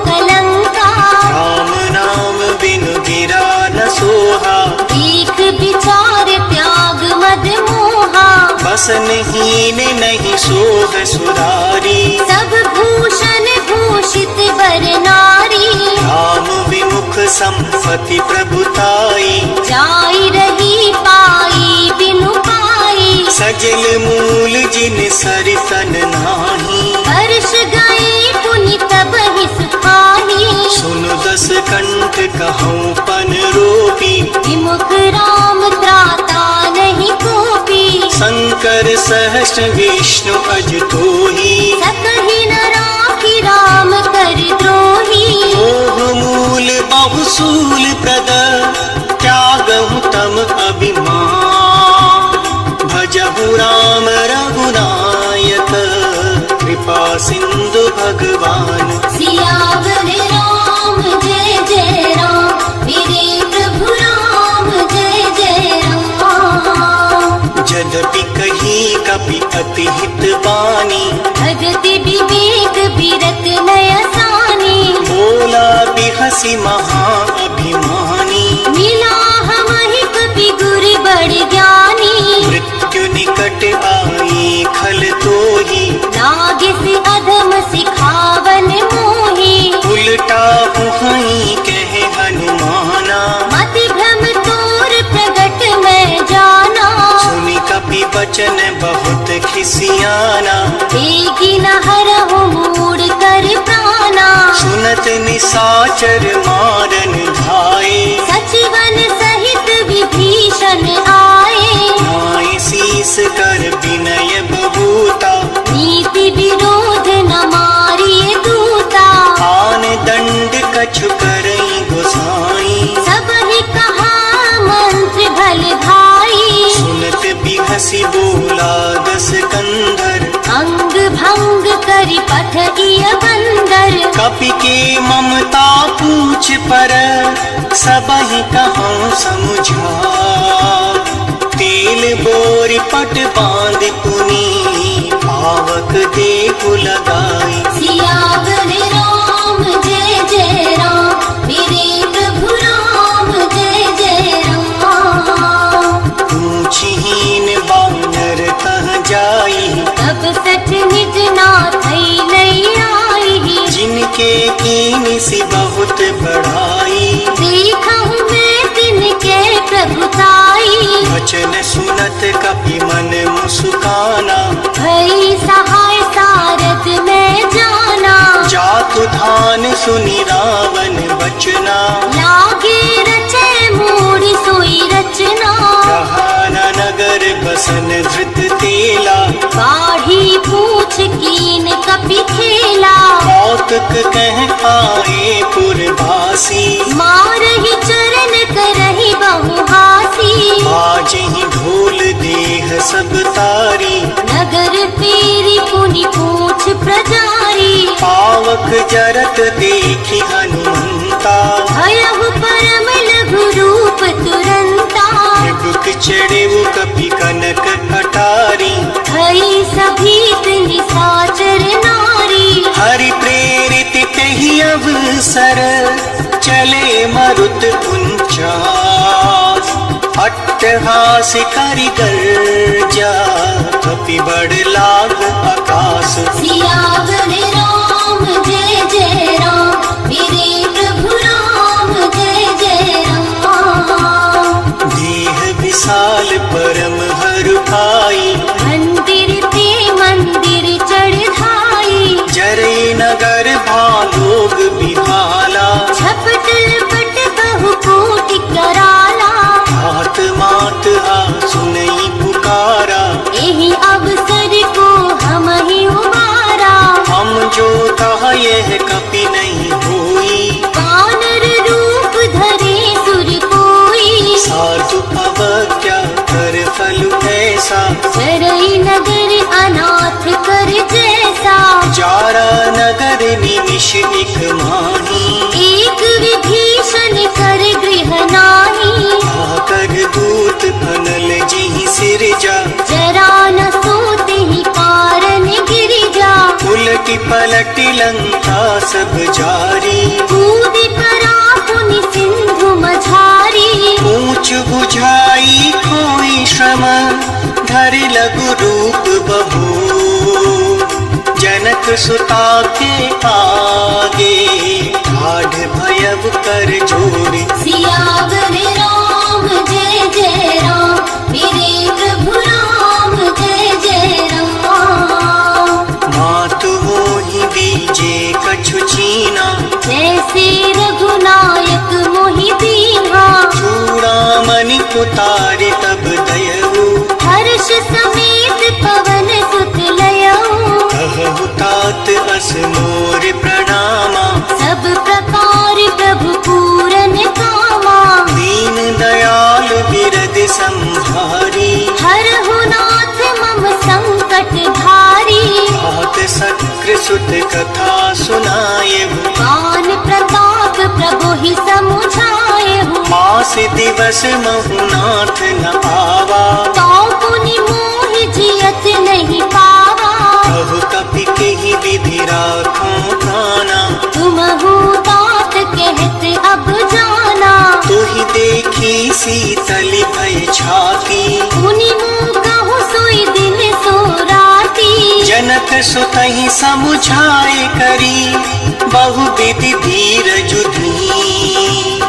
कलंका। राम नाम बिनु गिरा न सोहा एक विचार त्याग मद मोहा। बसन हीन नहीं सोह सुरारी सब भूषण भूषित वर नारी। राम विमुख संपत्ति प्रभुताई जाई रही पाई बिनु पाई। सजल मूल जिन सरितन नाही वर्ष गए पुनि तब ही सुखाही। सुनु दस कंठ कहूँ पन रोपी विमुख राम त्राता नहीं कोपी। शंकर सहस्र विष्णु अज तोही सकहि न राखी राम कर द्रोही। मोह मूल बहुसूल प्रद त्यागहु तम अभिमान भजहु राम रघुनायक कृपा सिंधु भगवान। सियावर राम जय जय राम मेरे प्रभु राम जय जय राम। यद्यपि कही कपि अति हित बानी भगति विवेक विरत नयसानी। बोला बिहसी महा अभिमानी मिला हमहि कपि गुर बड़ ज्ञानी। मृत्यु निकट आई खल तोही लागिस अधम सिखावन मोही। उल्टा हुई कहे हनुमाना मति भ्रम तोर प्रगट में जाना। सुनि कपि बचन बहुत खिसियाना देगी न हरहु मूड कर प्राणा। सुनत निसाचर मारन धाये सचिवन सहित विभीषण आए। नाई शीस कर विनय बबूता नीति विरोध न मारिय दूता। आन दंड कछु करई गोसाई सबहि कहा मंत्र भल भाई। सुनत बिहसी बोला दस कंधर अंग भंग करि पठइय बंदर। कपि के ममता पूछ पर सबहि कहूँ समुझा तेल बोर पट बांध पुनी पावक देखु लगाई। सियावर राम जय जय राम मेरे प्रभु राम जय जय राम। पूछहीन बानर कह जाई तब सच निज नाथ नहीं आई। जिनके कीन सी बहुत बढ़ाई देखहु मैं तिनके प्रभुताई। वचन सुनत कपि मन मुस्काना भई सहाय सारद सुनी रावण बचना, लागे रचे मूढ़ सोई रचना। रहा न नगर बसन धृत तेला, बाढ़ी पूछ कीन कपि खेला। कौतुक कह आए पुरवासी, मारहि चरण करहि बहुहासी। आज ही ढोल देह सब तारी, नगर पेरी पुनि पूछ प्रजारी। पावक जरत देखी हनुमंता, भयहु परम लघु रूप तुरंता। बुक चढ़े वो कपि कनक अटारी, भई सभीत निशाचर नारी। हरि प्रेरित तेहि अवसर, चले मरुत उनचास। अट्टहास करि गर्जा, कपि बड़ लाग आकाश। सियावर राम जय जय राम, मेरे प्रभु राम जय जय राम। देह विशाल परम हरु भाई, मंदिर ते मंदिर चढ़ाई। जरे नगर भालोग बिहाला, झपट लपट बहु कोटि कराला। हाथ मात आ सुनई पुकारा, एहि अवसर को हम ही उबारा। हम जो कहा यह कपि नहीं होई, वानर रूप धरे सुर कोई। साधु अवज्ञा कर फल ऐसा, चरई नगर अनाथ कर जैसा। जारा नगर निमिष एक माही, एक विभीषण कर गृह नाही। आकर दूत अनल जी सिरजा, जरा न सोते ही कारण गिरिजा। उलटी पलटी लंका सब जारी, कूदि परा पुनि सिंधु मझारी। ऊंच बुझाई कोई श्रम, धरि लघु रूप बहो। जनक सुता के आगे, ठाढ़ भयव कर जोड़ी। सियावर राम जय जय राम, मेरे प्रभु राम जय जय राम। मातु मोहि बीजे कछु चीना, जैसे रघुनायक मोहि दीन्हा। चूड़ामणि उतारे तब दयऊ, हर्ष समेत पवन सुत लयऊ। कहु तात अस मोर प्रणामा, सब प्रकार प्रभु पूरन कामा। दीन दयाल बिरद संभारी, हरहु नाथ मम संकट भारी। तात सक्र सुत कथा सुनायहु, कान प्रताप प्रभु ही समुझायहु। मास दिवस महुनाथ न आवा, तो पुनि मोहि जियत नहीं पावा। कहु कपि केहि विधि राखूं काना, तुमहु तात कहत अब जाना। तुहि देखी शीतल भय छाती, पुनि मुँह कहु सोई दिन सो राती। जनक सुतहि समुझाए करी, बहु विधि धीरजु धी।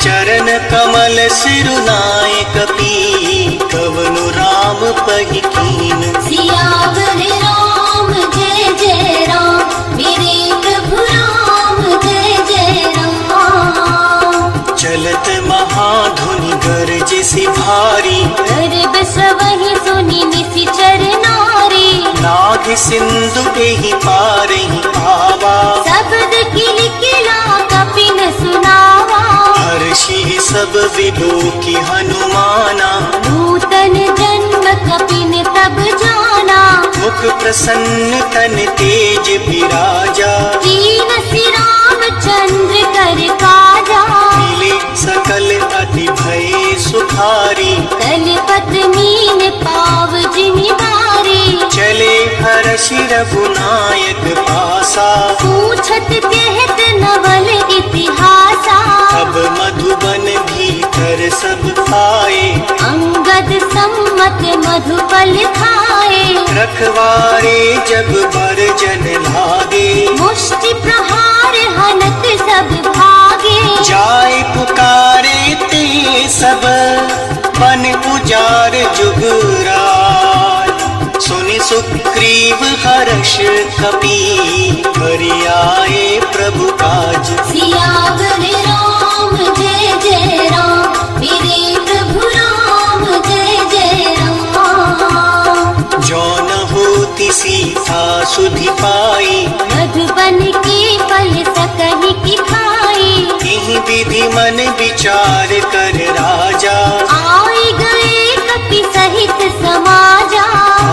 चरण कमल सिरुनाए कपि, कवनु राम पहि कीन। सियावर राम जय जय राम, मेरे प्रभु राम जय जय राम। चलत महाधुनि गरजसि भारी, गर्भ सबहि सुनि निशिचर नारी। नाग सिंधु एहि पारहि आवा, शब्द किलकिला कपिन सुनावा। हर्षि सब विलोकी हनुमाना, नूतन जन्म कपिन तब जाना। मुख प्रसन्न तन तेज विराजा, कीनसि रामचंद्र कर काजा। मिले सकल अति भय सुखारी, कल पत्नी पाव जिमि बारी। चले हर्षि रघुनायक पासा, पूछत कहत नवल इतिहासा। अब मधुबन भीतर सब आए, अंगद सम्मत मधुपल खाए। रखवारे जब बर जन लागे, मुष्टि प्रहार हनत सब भागे। जाय पुकारे ते सब, बन उजार जुगराय। सुनि सुग्रीव हर्ष कपि, हरि आए प्रभु काज सीता सुधि पाई। मधुबन के फल सकहि की खाई। यही विधि मन विचार कर राजा, आए गए कपि सहित समाजा।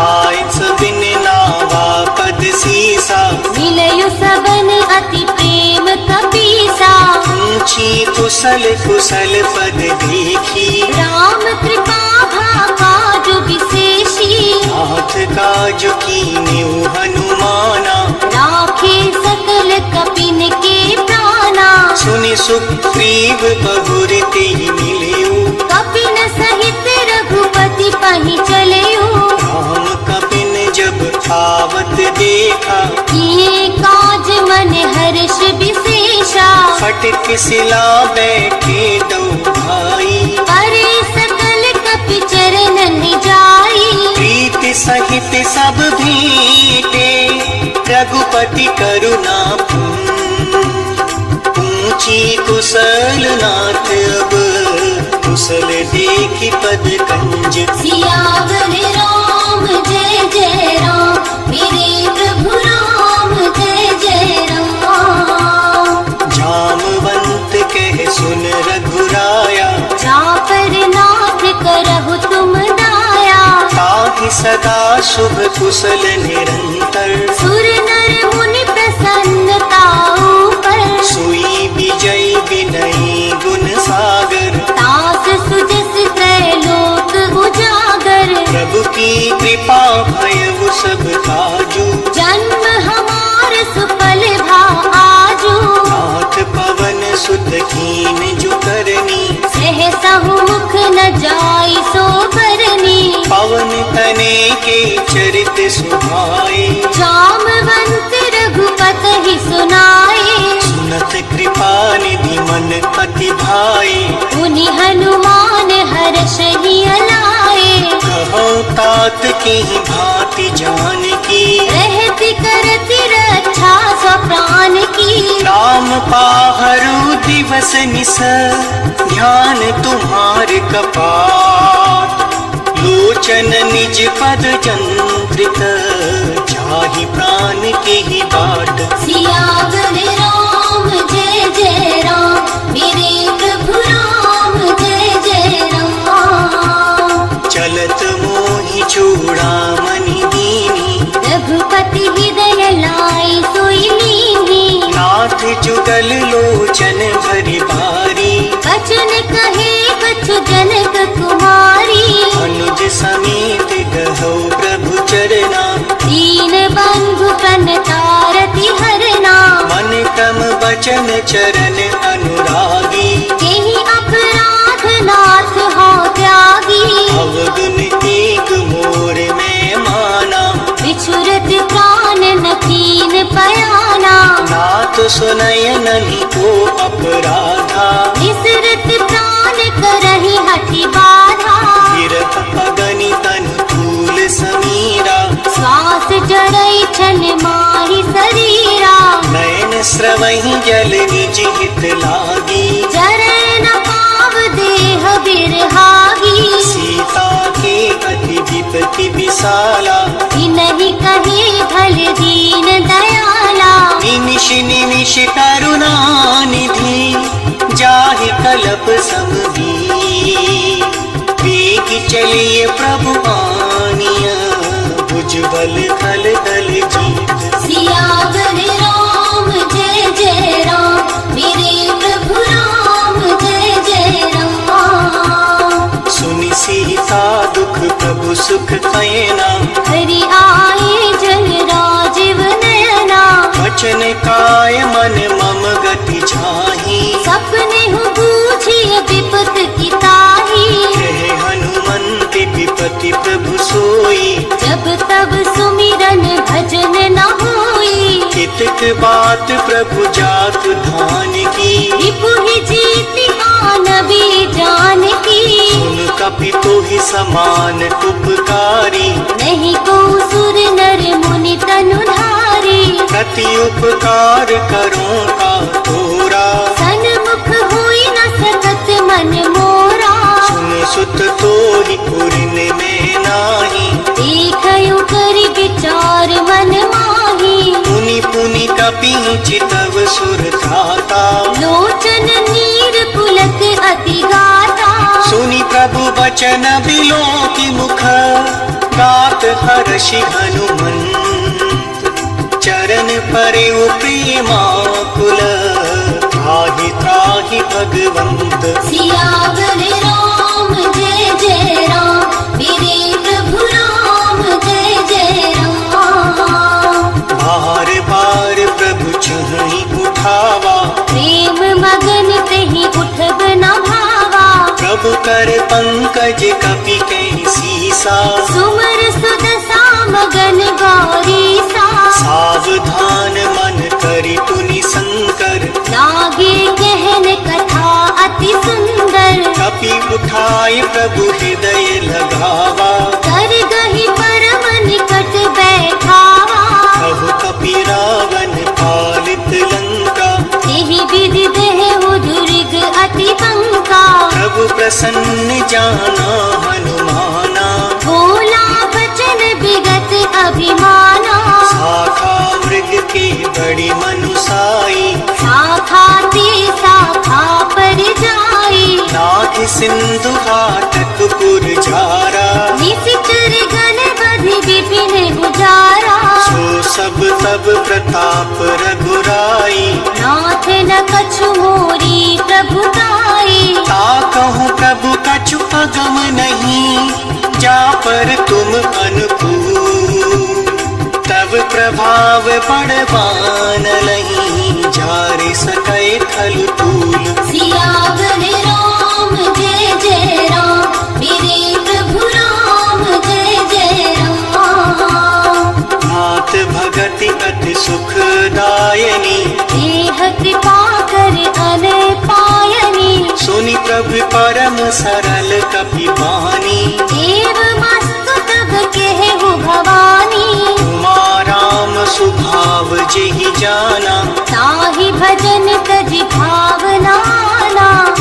आय सबिन नावा पद सीसा, मिलयु सबन अति प्रेम कपीसा। ऊंची कुशल कुशल पद देखी, राम कृपा भा काजु विशेषी। नाथ काज कीन्यु हनुमाना, राखे सकल कपिन के प्राणा। सुनि सुग्रीव बहुर ते मिलियु, कपिन सहित रघुपति पहि चलयु। राम कपिन जब आवत देखा, किए काज मन हर्ष विशेषा। फटक सिला बैठे दो भाई, परे सकल कपि चरणन जाई। प्रीति सहित सब भेंटे, रघुपति करुणा ऊंची कुशल नाथ अब, कुशल देखी पद कंज। सियावर राम जय जय राम, मेरे प्रभु राम जय जय राम। जामवंत कह सुन रघुराया, जापर नाथ करहु तुम दाया। ताहि सदा शुभ कुशल निरंतर, सुर नर मुनि प्रसन्नता ऊपर। सोई विजय विनयी गुण सागर, तास सुजस त्रैलोक उजागर। प्रभु की कृपा भयउ सब काजू, जन्म हमार सुफल भा आजू। नाथ पवन सुत कीन जो करनी, सहसहु मुख न जाई सो बरनी। पवन तने के चरित सुभाए, जामवंत रघुपति सुनाए। सुनत कृपा निधि मन अति भाए। मुनि हनुमान हर्ष हियलाए। कहो तात की भांति जान की, रहति करति रक्षा स्वप्राण की। राम पाहरु दिवस निस, ध्यान तुम्हार कपाट। लोचन निज पद चंद्रित, जाहि प्राण के ही बाट। सियावर राम जय जय राम, मेरे प्रभु राम जय जय राम। चलत मोहि चूड़ामणि दीनी, रघुपति हृदय लाई सोई लीनी। नाथ जुगल लोचन भरि बारी, बचन कहे बचु जनक कुमारी। अनुज समेत गहौ प्रभु चरना, दीन बंधु प्रणतारति हरना। मन तम बचन चरण अनुरागी। यही अपराध नाथ हो त्यागी। अवगुण एक मोर में माना, बिछुरत प्राण न कीन पयाना। नाथ सुनय ननि को अपराधा, निसरत प्राण करहि हठि बाधा। गिरत अगनि तनु तूल समीरा, श्वास जड़ै छन माहि शरीरा। नयन स्रवहि जल निज हित लागी। जरै न पाव देह बिरहागी। सीता के अति विपति विशाला, इनहि कहे भल दीन दयाला। निमिष निमिष करुणा निधि, जाहि कलप समभी। वेग चलिए प्रभु आनिया, भुजबल खल दल जीत। सियावर राम जय जय राम, मेरे प्रभु राम जय जय राम। सुनि सीता दुख प्रभु सुख कैना, हरि आए जन राजीव नयना। वचन काय मन मम गति छाही, सपने हूँ बूझिए विपत की ताही। कहे हनुमंत विपति प्रभु सोई, जब तब सुमिरन भजन न होई। कितक बात प्रभु जात धान की, रिपुहि जीति मानवी जान की। सुन कपि तोहि समान उपकारी, नहीं को सुर नर मुनि तनुधारी। प्रति उपकार करो का तोरा, सन्मुख हुई न सकत मन मोरा। सुन सुत तोहि पुरिन में नाही, देखयु करि विचार मन चितव सुर त्राता। लोचन नीर पुलक अति गाता। सुनि प्रभु बचन बिलोकि मुख, गात हर्षि हनुमंत। चरण परेउ प्रेमाकुल, त्राहि त्राहि भगवंत। सियावर राम जय जय राम, मेरे प्रभु राम जय जय राम। बार बार प्रभु चढ़ी उठावा, प्रेम मगन तेहि उठब न भावा। प्रभु कर पंकज कपि कैसीसा, सुमर सुदशा मगन गौरीसा। सावधान मन करि तुनि संकर, लागे कहन कथा अति सुंदर। कपि उठाय प्रभु हृदय लगावा, कर गहि परम निकट बैठावा। कहु कपि रावण पालित लंका, एहि विधि देहु दुर्ग अति पंका। प्रभु प्रसन्न जाना हनुमाना, भोला बचन विगत अभिमाना। शाखा मृग के बड़ी मनुसाई, शाखा ते शाखा पर जाई। नाथ सिंधु हाटक पुर जारा। निशिचर गण बधि विपिन उजारा। सो सब तब प्रताप रघुराई, नाथ न कछु मोरी प्रभुताई। ताकहु प्रभु कछु अगम नहीं, जा पर तुम अनुकूल। तब प्रभाव बड़बान नहीं, जारि सकै थलु तूल। सियावर राम जय जय राम, मेरे प्रभु राम जय जय राम। नाथ भगति अति सुखदायनी, देह कृपा कर अन पायनी। सुनि प्रभु परम सरल कपि बानी। देव मस्तु तब केहु भवानी। उमा राम सुभाव जेहि जाना, ताहि भजन तजि भावना।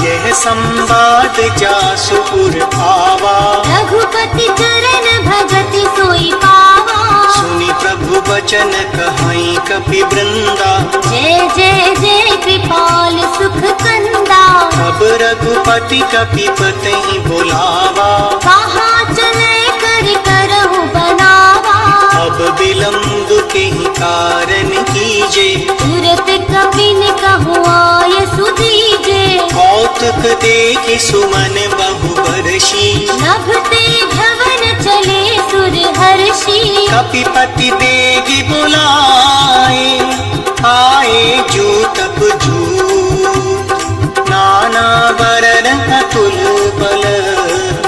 यह संवाद जासु पुर आवा। रघुपति चरण भगति सोई पावा। सुनि प्रभु बचन कहाई कपि वृंदा, जय जय जय कृपाल सुख कंदा। अब रघुपति कपि पतहि बुलावा, कहाँ चले कर करहु बनावा। अब विलंब केहि कारण कीजे, तुरत कपिन कहु आय सुदीजे। कौतुक देखि सुमन बहु बरसी, नभते भवन चले सुर हर्षि। कपिपति बेगी बुलाए, आए जूतप जूत। नाना वरन अतुल बल,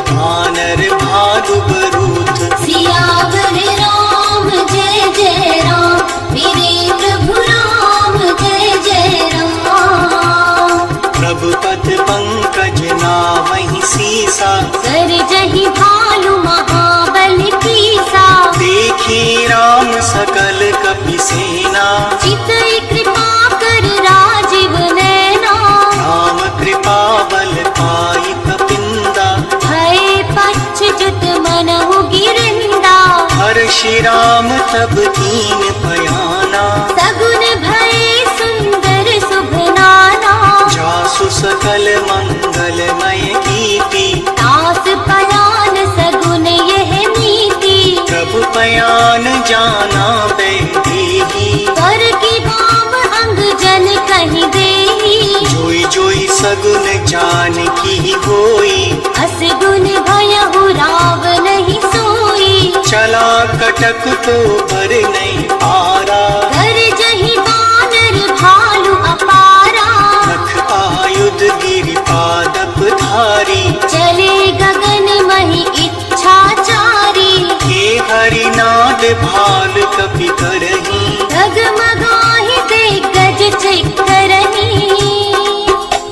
वानर भालु बरूथ। सियावर राम जय जय राम, मेरे प्रभु राम जय जय राम। प्रभु पद पंकज नावहि सीसा, कर जहि भालु महाबल कीसा। देखी राम सकल कपि सेना, चितई कृपा कर राजीव नैना। राम कृपा बल पाई कपिंदा, भय पच्छ जुत मनहु गिरिंदा। हर्षि राम तब दीन पयाना, सगुन भय सुंदर शुभ नाना। जासु सकल मंगलमय कीर्ति, तास पयान सगुन यह नीति। प्रभु पयान जाना बैदेही, कर की बाम अंग जन कहि देही। जोई जोई सगुन जान की होई, अस गुन भयहु रावण ही सोई। चला कटक तो भर नहीं पारा, कर जहि बानर भालु अपारा। नख आयुध गिरि पादप धारी, चले गगन महि इच्छाचारी। हे हरिनाद भाल कपि करही, डगमगाहि दिग्गज चिक्करही।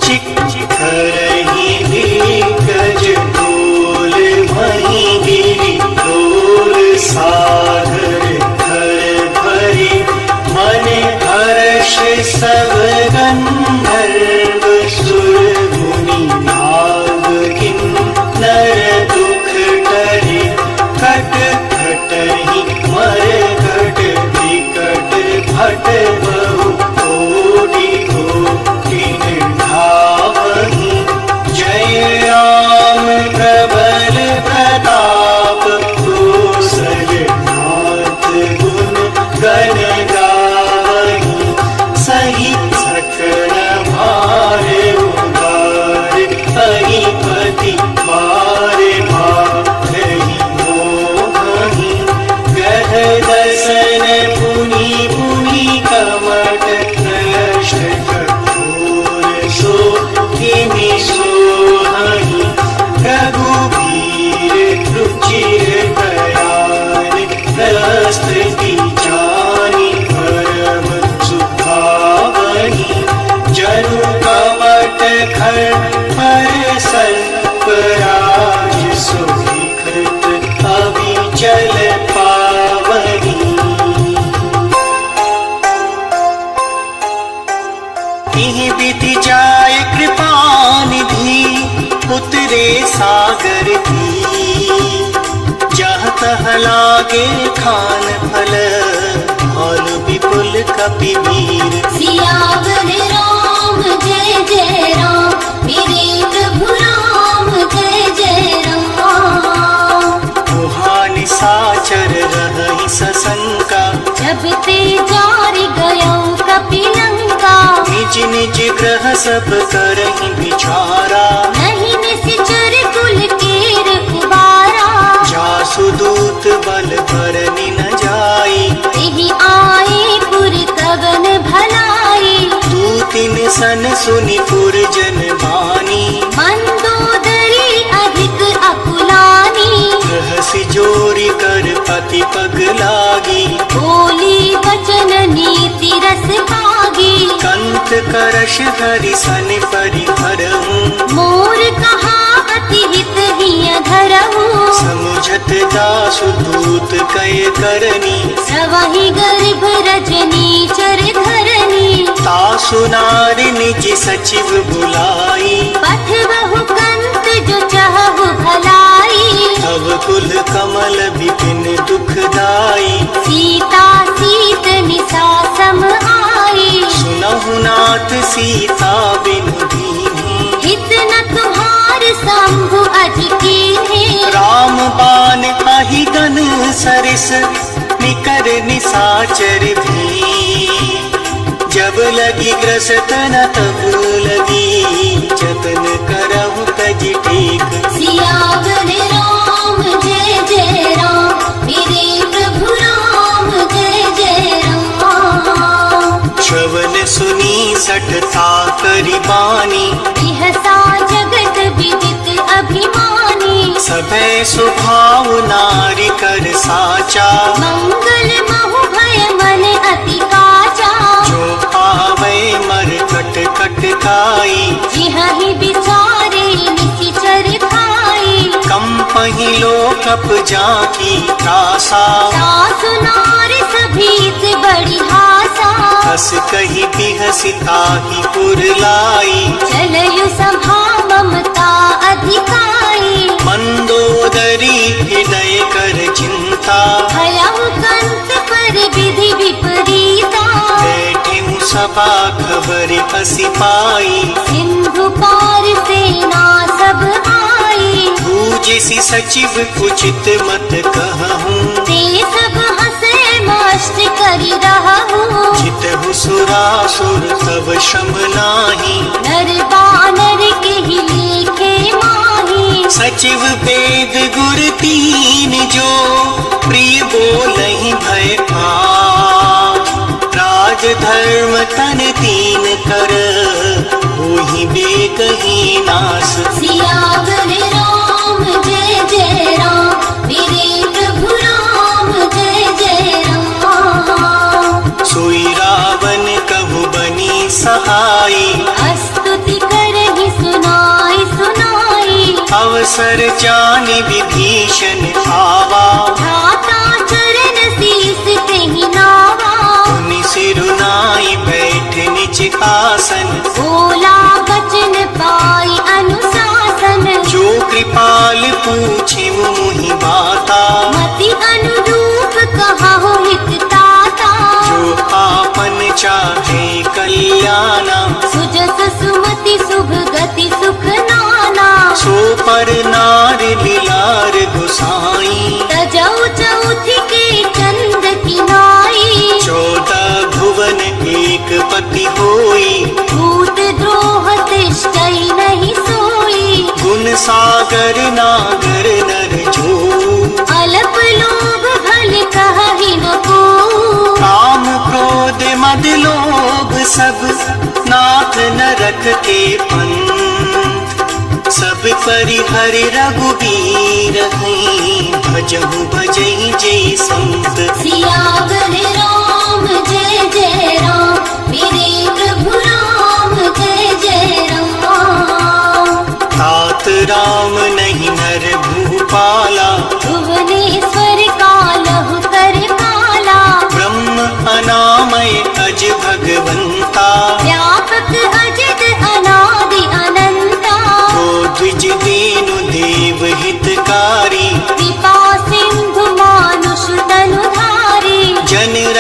चिक करही दिग्गज डोल मही गिरि डोल। साधर धर भरी मन हर्ष सब गंधर्व सुर मुनि नाग किन्नर दुख टरि। खट खटहि मर घट विकट भट बहु लागे खान फल भाल विपुल कपि वीर। सियावर राम जय जय राम, मेरे प्रभु राम जय जय राम। निशाचर रहि सशंका, जब ते जारि गयो कपिलंका। निज निज ग्रह सब करहि विचारा, नहीं निश्चर कुल केर उबारा। जासु दूत बल बरनि न जाई, तेहि आए पुर कवन भलाई। दूतिन सन सुनि पुर जन बानी, मंदोदरी अधिक अकुलानी। रहसि जोरी कर पति पग लागी, बोली वचन नीति रस पागी। कंत करश हरि सन परिहरहूँ, मोर कहावति हित हिय धरहूँ। समुझत दासु दूत कय करनी, सवहि गर्भ रजनी चर धरनी। तासु नारि निज सचिव बुलाई, पथ बहु कंत जो चहु भलाई। तब कुल कमल विपिन दुखदाई, सीता सीत निशा सम आई। सुनहु नाथ सीता बिनु दीन्ही, हित न तुम्हार शंभु अज कीन्हे। राम बाण आहि गन सरिस निकर निशाचर भी। जब लगी ग्रसत न तब लगी, जतन करहु तज टेक। सियावर राम जय जय राम, मेरे प्रभु राम जय जय राम। श्रवण सुनी सठता करि बानी, बिहसा जगत विदित अभिमानी। सभै सुभाव नारी कर साचा, मंगल महु भय मन अति काचा। जो पावै मर कट कट काई, जिहि बिचारे निशिचर खाई। कंपहि लोकप जाकी त्रासा, सासु नार सभीत बड़ी हासा। हस कहि बिहसि ताहि पुर लाई, चलयु सभा ममता अधिकाई। मंदोदरी हृदय कर चिंता, भयहु कंत पर विधि विपरीता। बैठिहु सभा खबर असि पाई, सिंधु पार सेना सब आई। बूझिसि सचिव उचित मत कहूँ, ते सब हंसे मस्त करि रहूँ। जितहु सुरासुर तब श्रम नाही, नर बानर के ही लेखे माही। सचिव वेद गुर तीन जो, प्रिय बोलहि भय आप। राज धर्म तन तीन कर, होहि बेकहि नास। सियावर राम जय जय राम, मेरे प्रभु राम जय जय राम। सोई रावण कहु बनी सहाई, स्तुति करहि सुनाई सुनाई। अवसर जानि विभीषण आवा, भ्राता चरण शीस तेहि नावा। मुनि सिरुनाई बैठ निज आसन, बोला वचन पाई अनुशासन। जो कृपाल पूछे मुहि बाता, मति अनुरूप कहाहु हित ताता। जो आपन चाहे कल्याणा, सुजस सुमति शुभ गति सुख नाना। सो पर नार लीलार गुसाई, तजौ चौथि के चंद किनाई। 14 भुवन एक पति होई, भूत द्रोह तिष्ठई नहीं सोई। गुण सागर नागर नर जो, अलप लोभ भल कहि न को। काम क्रोध मद लोभ सब नाथ नरक के पंथ। सब परिहरि रघुबीर हैं, भजहु भजहि जय संत। सियावर राम जय जय राम, मेरे प्रभु राम जय जय राम। तात राम नहीं नर भूपाला, भुवनेश्वर कालहु कर काला। ब्रह्म अनामय अज भगवंता, व्यापक अजित अनादि अनंता। को द्विज दीनु देव हितकारी, कृपा सिंधु मानुष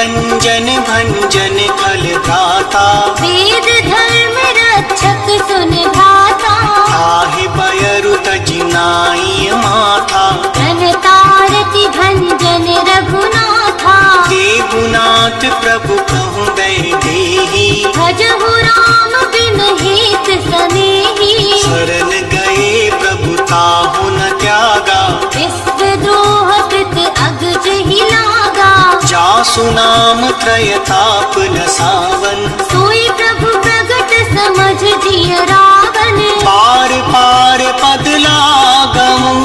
रंजन भंजन फल दाता, वेद धर्म रक्षक सुन भाता, ताहि बयरु तजिनाई माथा, प्रणतारति भंजन रघुनाथा, देवनाथ प्रभु कहूँ देही, भजहु राम बिन हित सनेही, शरण गए प्रभु ताहु न त्यागा, विश्वद्रोह कृत अगज ही लागा, जासु नाम त्रयताप न सावन, सोई प्रभु प्रगट समझ जिय रावण, पार पार पद लागऊं,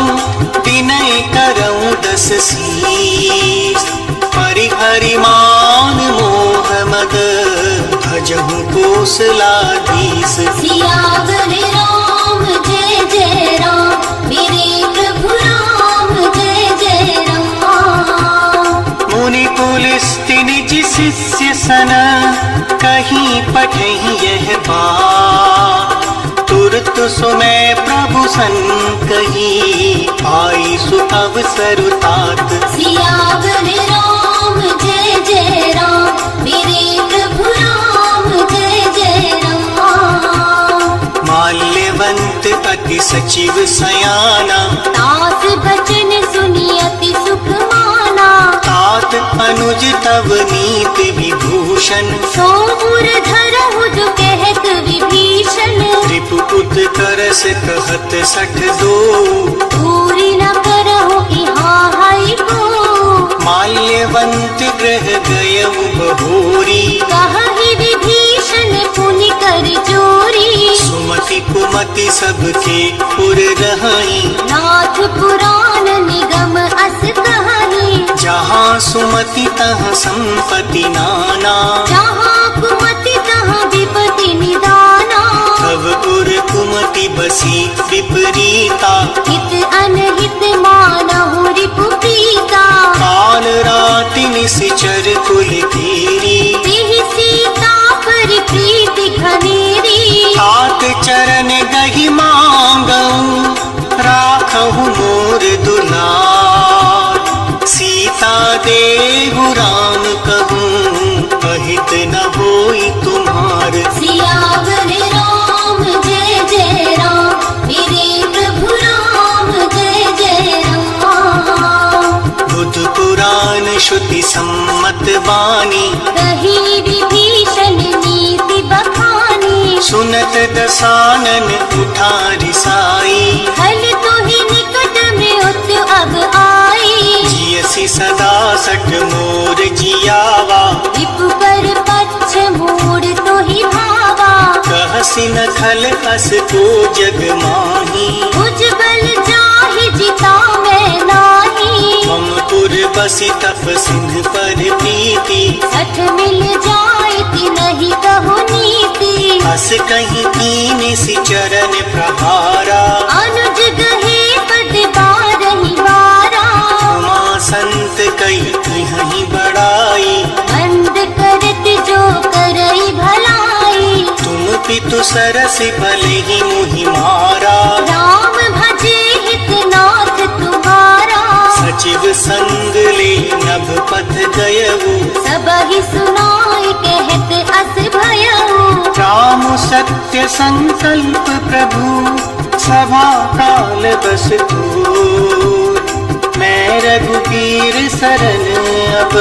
विनय करऊं दस शीस, परिहरि मान मोह मद, भजहु कोसलाधीश। सियावर राम जय जय राम, मेरे प्रभु राम जय जय राम। मुनि पुलिस्ति निज शिष्य सन, कहीं पठहि यह बात, तुरत सुमय प्रभु सन कही, आई सु अवसर तात। सियावर राम जय जय राम, मेरे प्रभु राम जय जय राम। माल्यवंत अति सचिव सयाना, तास बचन सुनी अति सुख माना, तात अनुज तव नीति विभूषण, सोमुर धरहु जो कहत विभीषण, त्रिपुत करस कहत सठ दो, दूरी न करहु यहाँ है को, माल्यवंत ग्रह गयउ बहोरी, कहि विभीषण पुनि कर चोरी, सुमति कुमति सबके पुर रहाई, नाथ पुराण निगम अस कहानी, जहाँ सुमति तहाँ संपत्ति नाना, जहाँ कुमति तहाँ विपति निदाना, तव उर कुमति बसी विपरीता, हित अनहित मानहु रिपु प्रीता, काल राति निशिचर कुल तेरी, तिहि सीता पर प्रीति घनेरी, तात चरण गहि मांगऊं, राखहु मोर दुलार, सीता देहु राम कहूँ, अहित न होई तुम्हार। सियावर राम जय जय राम, मेरे प्रभु राम जय जय राम। बुध पुराण श्रुति सम्मत वाणी, कही विभीषण नीति बखानी, सुनत दसानन उठा रिसाई, हल तो ही निकट में उत अब आई, जियसि सदा सठ मोर जियावा, रिपु कर पक्ष मूड तो ही भावा, कहसि न खल अस को जग माही, मुझ बल जाहि जिता मैं नाही, मम पुर बसि तप सिंह पर प्रीति, सठ मिल जाए ति नहीं कहो नीति, हस कहीं कीन सि चरण प्रहारा, अनुज गहे पद बारहि बारा, उमा संत कई तिहहि बड़ाई, बंद करत जो करई भलाई, तुम पितु सरस भले ही मुहि मारा, राम भजे हित नाथ तुम्हारा, सचिव संग ले नभ पथ गयऊ, सबहि सुनाई कहत अस भयऊ, राम सत्य संकल्प प्रभु, सभा काल बस तोर, मैं रघुबीर सरन अब,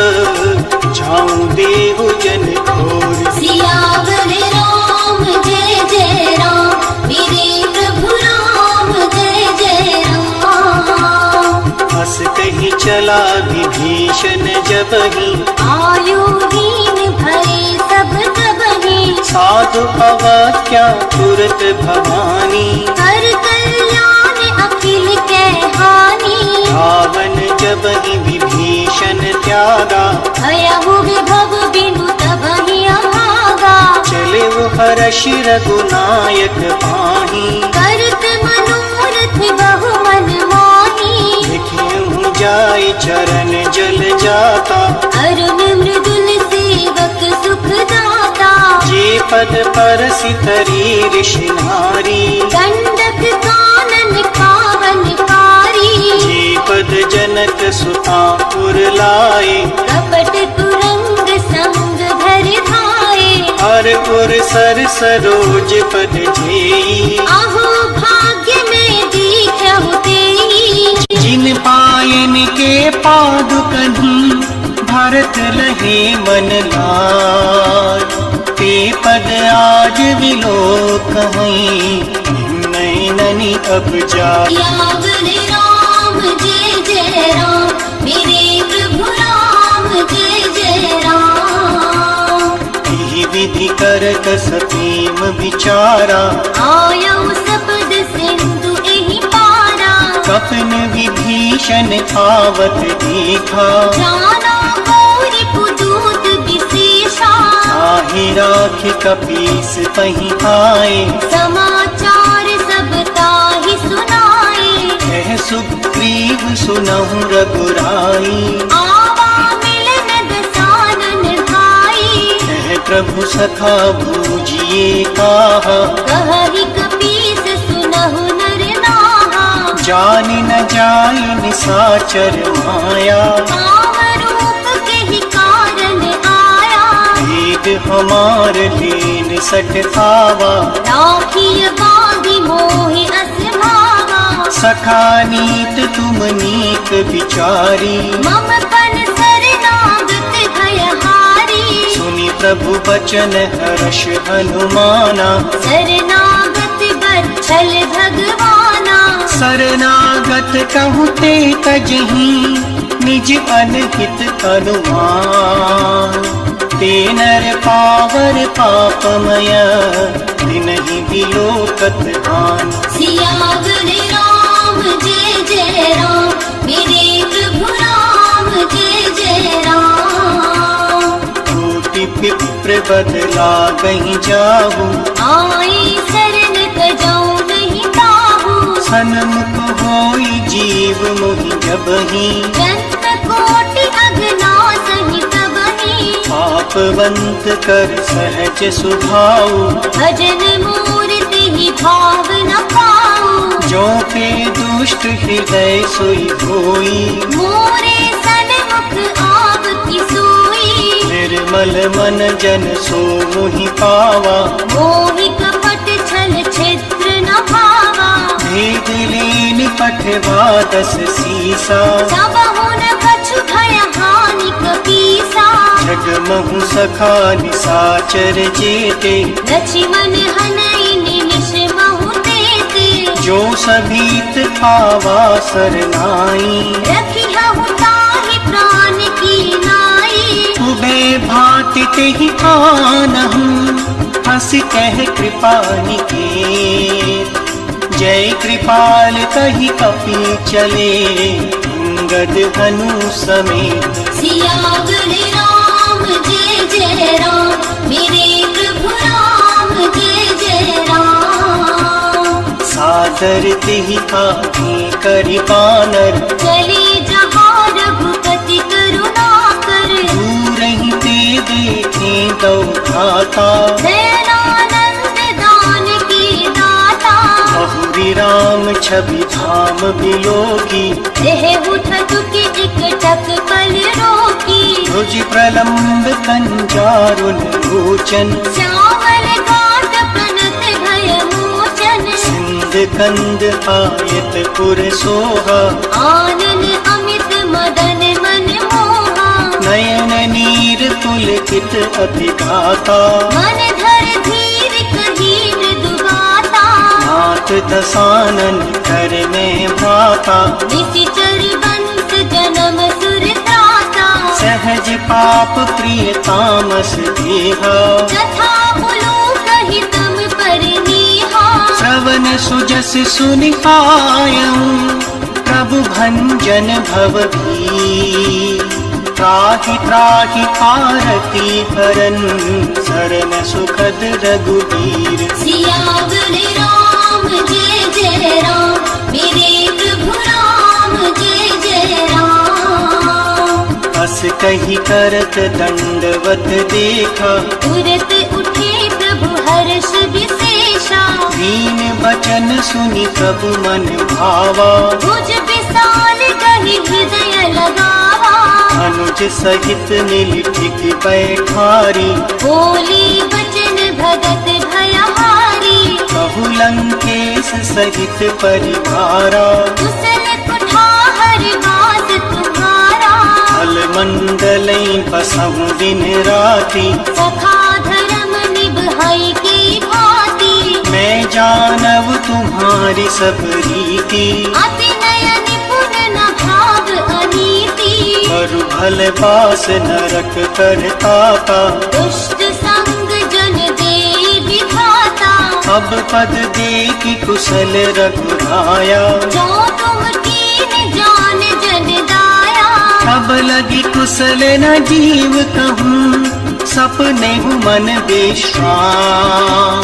जाऊं देहु जन खोर। सियावर राम जय जय राम, मेरे प्रभु राम जय जय राम। हस कहीं चला विभीषण जबहि, आयुहीन भये सब तबहि, साधु अवज्ञा तुरत भवानी, कर कल्याण अखिल के हानि, रावण जबहि विभीषण त्यागा, भयहु विभव बिनु तबहि अभागा, चले वो हर्षि रघुनायक पाही, करत मनोरथ बहु मन माही, लिखे जाय चरण जल जाता, अरुण मृदुल सेवक सुख दाता, जे पद परसि तरी ऋषि नारी, गंडक कानन पावन कारी, जे पद जनक सुता पुर लाए, कपट कुरंग सर सरोज पद जेई, अहो भाग्य में दीखहु तेई। जिन पायन के पादुकन भरत लहे मन लाज, ते पद आज विलोकहीं नैननि अब जाय। यावन राम जय जय राम, मेरे प्रभु राम जय जय राम। यही विधि करत सतीम विचारा, आयौ सपद सिंधु एहि पारा। कपन विभीषण आवत देखा, जाना गौरी पुदूत विशेषा। ताहि राख कपीस पहि आए, समाचार सब ताहि सुनाए। कह सुग्रीव सुनहु रघुराई, आवा मिलन दसानन भाई। कह प्रभु सखा बूझिए काहा, कहहि कपीस सुनहु नर नाहा। जान न जाय निसाचर माया, काम रूप केहि कारण आया। भेद हमार लीन सठ आवा, राखिय बाँधि मोहि अस भावा। सखा नीत तुम नीक विचारी, मम पन शरणागत भयहारी। सुनि प्रभु बचन हर्ष हनुमाना, शरणागत बच्छल भगवाना। शरणागत कहु ते तजहि, निज अनहित अनुमान। ते नर पावर पापमय, तिनहि बिलोकत हानि। सियावर राम जय जय राम, मेरे प्रभु राम जय जय राम। कोटि विप्र बदला गहि जाहु, आए शरण तजौ नहीं ताहू। सन्मुख होई जीव मोहि जबहि, जन्म कोटि अघनाश ही तबहि। पापवंत कर सहज सुभाऊ, भजन मूर्ति ही भाव न पाऊ। जो पे दुष्ट हृदय सोई होई, मोरे सन्मुख आव की सोई। निर्मल मन जन सो मोहि पावा, मोहि कपट छल छिद्र न भावा। भेद लीन पठवा दस सीसा, सबहु न कछु भय हानि कपीसा। जगमहु सखा निसाचर जेते, लक्ष्मण हनई निमिष महु तेते। जो सभीत आवा सरनाई, रखिहु ताहि प्राण की नाई। उबे भांति तेहि आनहु, हंस कह कृपा निकेत। जय कृपाल कहि कपि चले, अंगद हनु समेत। सियावर राम जय जय राम, मेरे प्रभु राम जय जय राम। सादर तेहि आगे करि बानर, चले जहाँ रघुपति करुणा कर। दूरहि ते देखे दौ घाता, नयनानंद दान की दाता। बहुरी राम छवि धाम बिलोकी, देहु ठकुके एकटक पल रोकी। रुचि प्रलम्ब कंजारुन लोचन, श्यामल गात प्रणत भय मोचन। सिंध कंद आयत पुर सोहा, आनन अमित मदन मन मोहा। नयन नीर पुलकित अति गाता, मन धर धीर कही मृदु गाता। नाथ दसानन कर में भ्राता, निशिचर बंस जन्म सुर त्राता। सहज पाप प्रिय तामस देहा, जथा बुलूक हितम परनीहा। श्रवण सुजस सुनि आयऊ, प्रभु भंजन भव भी। त्राहि त्राहि आरती करन, शरण सुखद रघुबीर। सियावर राम जय जय राम, मेरे प्रभु राम जय जय राम। अस कही करत दंडवत देखा, तुरत उठे प्रभु हर्ष विशेषा। दीन बचन सुनि प्रभु मन भावा, भुज विशाल कहि हृदय लगावा। अनुज सहित नील टिक बैठारी, बोली बचन भगत भयहारी कहु लंकेश सहित परिवारा कुशल कुठार वास तुम्हारा फल मंडल बसहु दिन राति सखा धर्म निभाई की भांति मैं जानव तुम्हारी सब रीति अति नयन निपुण न भाव अनीति मरु भल बास नरक कर ताता दुष्ट संग जन देई विधाता अब पद देखि कुशल रघुराया जो तुम कीन जान जन दाया अब लगी कुशल न जीव कहूँ सपने मन विश्राम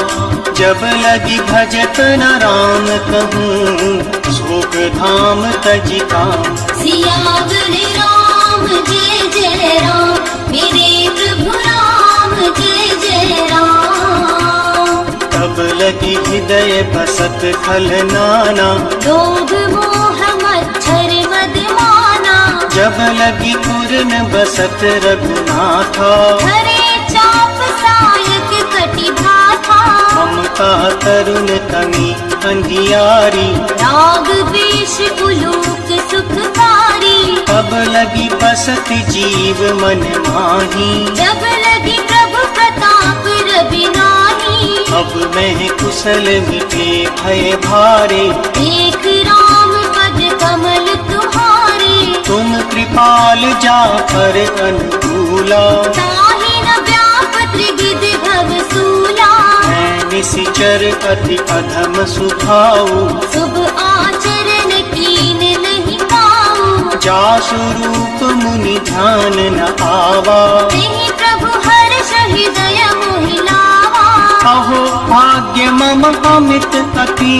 जब लगी भजत न राम कहूँ शोक धाम तजि काम सियावर राम जय जय राम मेरे प्रभु राम जय जय राम तब लगी हृदय बसत खल नाना लोभ मोह मच्छर मद माना जब लगी पूर्ण बसत रघुनाथा हरे चाप सायक कटि भाथा ममता तरुण तमी अंधियारी राग वेश उलूक सुखकारी तब लगी बसत जीव मन माही जब लगी प्रभु प्रताप रवि नाही अब मैं कुशल मिटे भय भारे देख राम पद कमल तुम्हारे तुम कृपाल जाफर अनुकूला ताहि न व्याप त्रिविध भव सूला मैं निशिचर अति अधम सुभाऊ शुभ आचरण कीन नहीं पाऊं जासु रूप मुनि ध्यान न आवा नहीं प्रभु हर्ष हृदय मोहि लावा अहो भाग्य मम अमित अति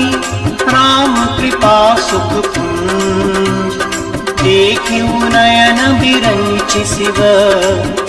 राम कृपा सुख पुंज देखियो नयन बिरंच शिव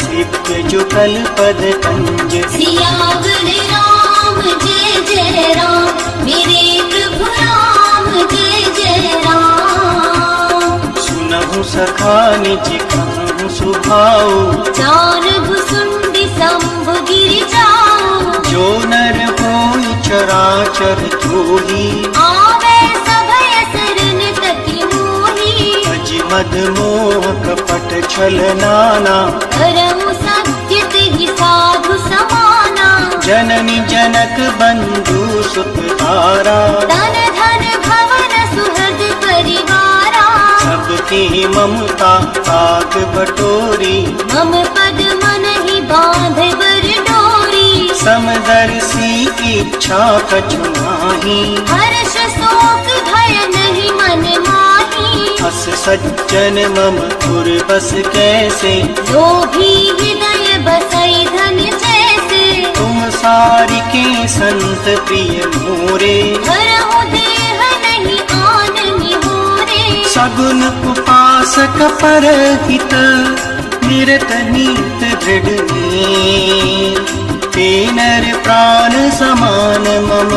सिद्ध जुगल पद कंज सियावर राम जय जय राम मेरे प्रभु राम जय जय राम सुनहु सखा निज कहूँ सुभाऊ चार भुसुंडी शंभु गिरि जाऊं जो नर होई चराचर धोही आवे सभय शरण तति मोहि अज मद मोह कपट छल नाना करमु सत्य तिहि साधु समाना जननी जनक बंधु सुत तारा धन धन भवन सुहृद परिवारा सबके ममता ताक बटोरी मम पद मन ही बांध बर डोरी समदर्शी इच्छा कछु नाही हर्ष शोक भय नहीं मन माही हस सज्जन मम पुर बस कैसे जो भी हृदय बसई धन जैसे तुम सारी के संत प्रिय मोरे हरहु देह नहीं आन निहोरे सगुन उपासक परहित निरत नीत दृढ़ ते नर प्राण समान मम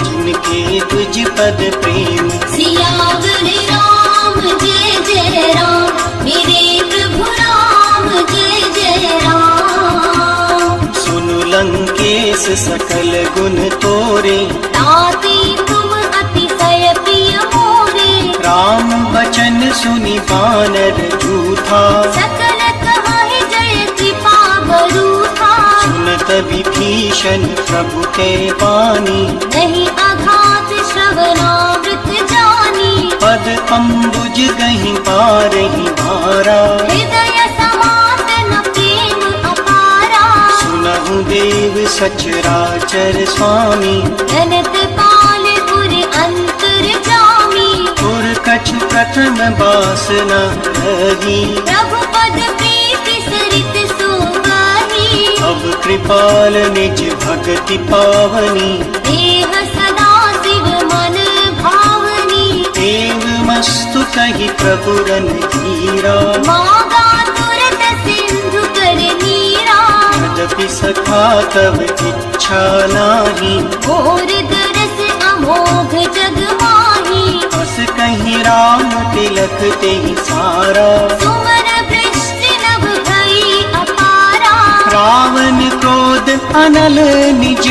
जिनके तुझ पद प्रेम सियावर राम जय जय राम मेरे प्रभु राम जय जय राम सुनु लंकेश सकल गुण तोरे ताते तुम अतिशय प्रिय मोरे राम बचन सुनि बानर जूथा सकल कहाहि जय कृपा बरूथा सुनत विभीषण प्रभु के बानी नहीं अघात श्रवणामृत जानी पद अम्बुज गहि बारहि भारा हृदय समात न प्रेम अपारा सुनहु देव सचराचर स्वामी जनत पाल उर अंतर जामी और कछु प्रथम बासना रही प्रभु पद प्रीति सरित सोगाही अब कृपाल निज भक्ति पावनी देह सदा शिव मन भावनी देव मस्तु कहि प्रभु रन धीरा मागा तुरत सिंधु कर नीरा यद्यपि सखा तब इच्छा नाही घोर दरस अमोघ जग माही बस कहीं राम तिलक ते सारा सुमर वृष्टि नभ भई अपारा रावण क्रोध क्रोध अनल निज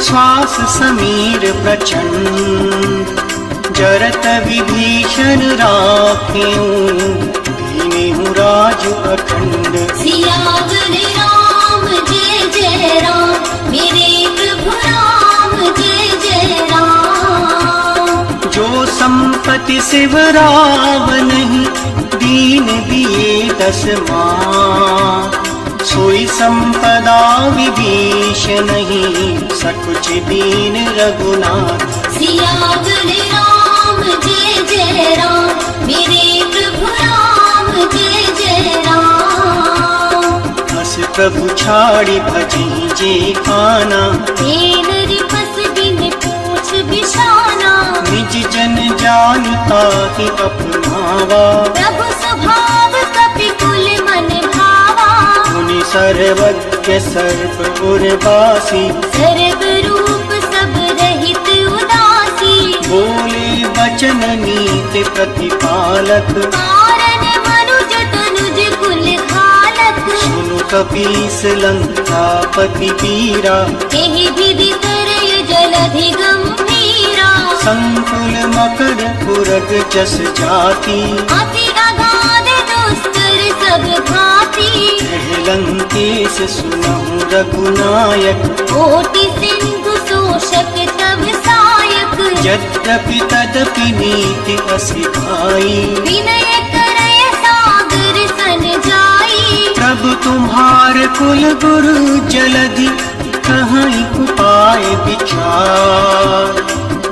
श्वास समीर प्रचंड जरत विभीषण राख्यूं दीनेहु राज अखंड। सियावर राम जय जय राम मेरे प्रभु राम जय जय राम। जो संपत्ति सिवराव नहीं दीन दिए 10 माँ सोई संपदा विभीष नहीं सकुच दीन रघुनाथ। सियावर राम जय जय राम मेरे प्रभु राम जय जय राम। हस प्रभु छाड़ी भजी जे खाना नरी पस बिन पूछ बिछाना। निज जन जानता ही अपनावा प्रभु स्वभाव कपि कुल मन भावा। मुनि सर्वज्ञ सर्व उर्वासी सर्व रूप सब रहित उदासी। बोले वचन नीति प्रतिपालक कारण मनुज तनुज कुल खालक। सुनु कपीस लंकापति पीरा एहि विधि करय जलधि गंभीरा। संकुल मकर पुरग जस जाति अति अगाध दुस्तर सब घाती। लंकेश सुनहु रघुनायक कोटि सिंधु शोषक तब सायक। यद्यपि तदपि नीति असिधाई विनय करय सागर सन जाई। प्रभु तुम्हार कुल गुरु जलधि कहीं उपाय विचार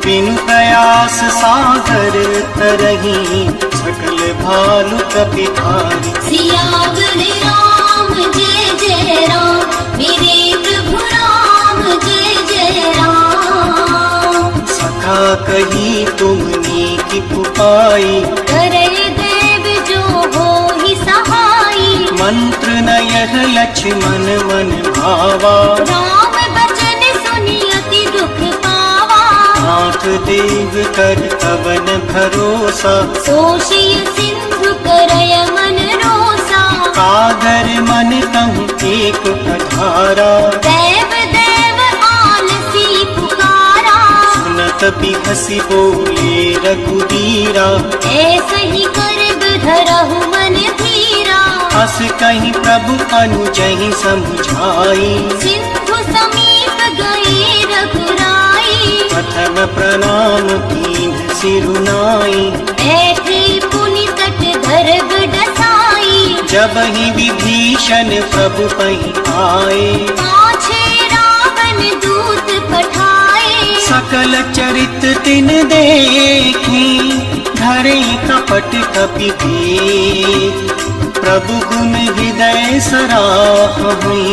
बिनु प्रयास सागर तरही सकल भालु कपि भारी। सियावर राम जय जय राम मेरे प्रभु राम जय जय राम। सखा कही तुमने की उपाई करय देव जो होहि सहाई। मंत्र न यह लक्ष्मण मन भावा राम बचन सुनि अति दुख पावा। नाथ देव कर कवन भरोसा सोषिय सिंधु करय मन रोसा। कादर मन कहूँ एक अधारा देव देव आलसी पुकारा। सुनत बिहसी बोले रघुबीरा ऐसे ही कर धरहु मन धीरा। हस कहीं प्रभु अनुजहि समुझाई सिंधु समीप गए रघुराई। प्रथम प्रणाम कीन सिरुनाई ऐठे पुनि तट धरब डसाई। जब ही विभीषण प्रभु पही आए पाछे रावण दूत पठाए। सकल चरित तिन देखी धरे कपट कपि देख प्रभु गुण हृदय सराहहि